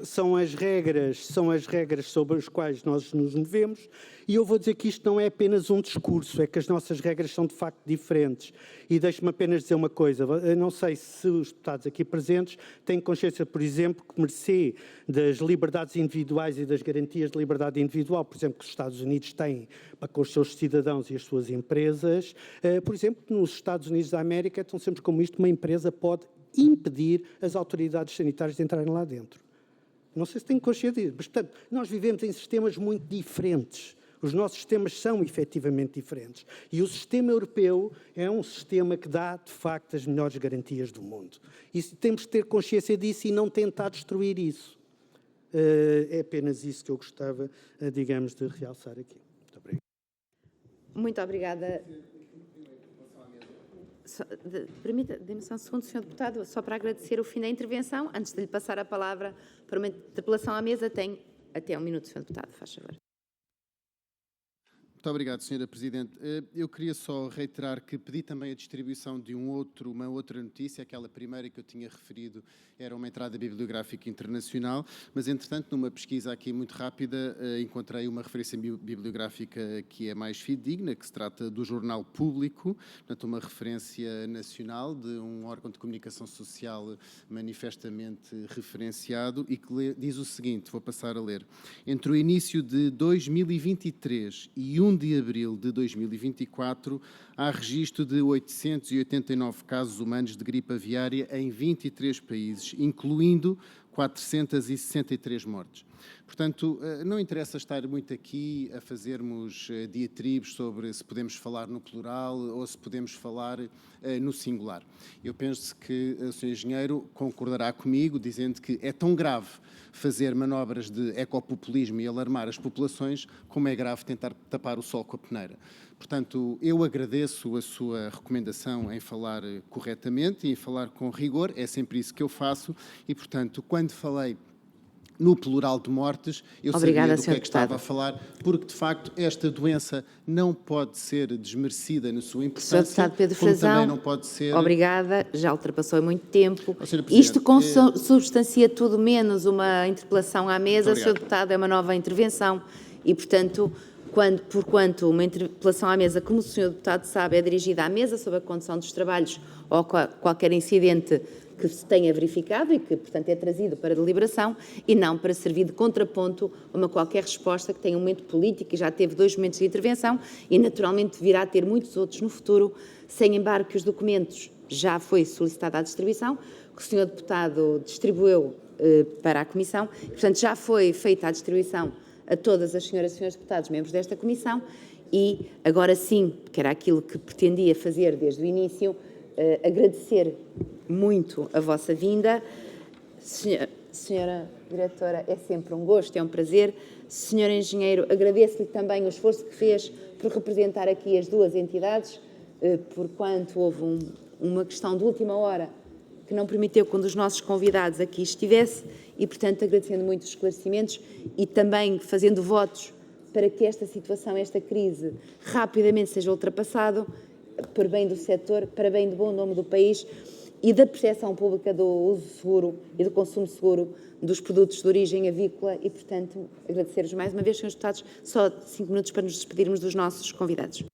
sobre as quais nós nos movemos, e eu vou dizer que isto não é apenas um discurso, é que as nossas regras são de facto diferentes. E deixe-me apenas dizer uma coisa, eu não sei se os deputados aqui presentes têm consciência, por exemplo, que mercê das liberdades individuais e das garantias de liberdade individual, por exemplo, que os Estados Unidos têm para com os seus cidadãos e as suas empresas, por exemplo, nos Estados Unidos da América, tão simples como isto, uma empresa pode impedir as autoridades sanitárias de entrarem lá dentro. Não sei se têm consciência disso, mas, portanto, nós vivemos em sistemas muito diferentes. Os nossos sistemas são efetivamente diferentes. E o sistema europeu é um sistema que dá, de facto, as melhores garantias do mundo. E temos de ter consciência disso e não tentar destruir isso. É apenas isso que eu gostava, digamos, de realçar aqui. Muito obrigado. Muito obrigada. Dê-me só um segundo, Sr. Deputado, só para agradecer o fim da intervenção. Antes de lhe passar a palavra para uma interpelação à mesa, tem até 1 minuto, Sr. Deputado, faz favor. Muito obrigado, Sra. Presidente. Eu queria só reiterar que pedi também a distribuição de uma outra notícia. Aquela primeira que eu tinha referido era uma entrada bibliográfica internacional, mas, entretanto, numa pesquisa aqui muito rápida, encontrei uma referência bibliográfica que é mais fidedigna, que se trata do Jornal Público, portanto, uma referência nacional de um órgão de comunicação social manifestamente referenciado e que diz o seguinte, vou passar a ler. Entre o início de 2023 e 1 de abril de 2024, há registro de 889 casos humanos de gripe aviária em 23 países, incluindo 463 mortes. Portanto, não interessa estar muito aqui a fazermos diatribes sobre se podemos falar no plural ou se podemos falar no singular. Eu penso que o Sr. Engenheiro concordará comigo, dizendo que é tão grave fazer manobras de ecopopulismo e alarmar as populações, como é grave tentar tapar o sol com a peneira. Portanto, eu agradeço a sua recomendação em falar corretamente e em falar com rigor, é sempre isso que eu faço e, portanto, quando falei no plural de mortes, eu sabia do que é que estava a falar, porque, de facto, esta doença não pode ser desmerecida na sua importância, Sr. Deputado Pedro como Frazão, também não pode ser... Obrigada, já ultrapassou muito tempo. Isto substancia tudo menos uma interpelação à mesa, Sr. Deputado, é uma nova intervenção e, portanto, porquanto uma interpelação à mesa, como o Sr. Deputado sabe, é dirigida à mesa sobre a condução dos trabalhos ou qualquer incidente que se tenha verificado e que, portanto, é trazido para deliberação e não para servir de contraponto a uma qualquer resposta que tenha um momento político e já teve 2 momentos de intervenção e, naturalmente, virá a ter muitos outros no futuro, sem embargo que os documentos já foi solicitada a distribuição, que o Sr. Deputado distribuiu para a Comissão, e, portanto, já foi feita a distribuição a todas as senhoras e senhores deputados, membros desta Comissão, e agora sim, que era aquilo que pretendia fazer desde o início, agradecer muito a vossa vinda. Senhora Diretora, é sempre um gosto, é um prazer. Senhor Engenheiro, agradeço-lhe também o esforço que fez por representar aqui as 2 entidades, porquanto houve uma questão de última hora que não permitiu que um dos nossos convidados aqui estivesse e, portanto, agradecendo muito os esclarecimentos e também fazendo votos para que esta situação, esta crise, rapidamente seja ultrapassada, para bem do setor, para bem do bom nome do país e da percepção pública do uso seguro e do consumo seguro dos produtos de origem avícola e, portanto, agradecer-vos mais uma vez, senhores deputados, só 5 minutos para nos despedirmos dos nossos convidados.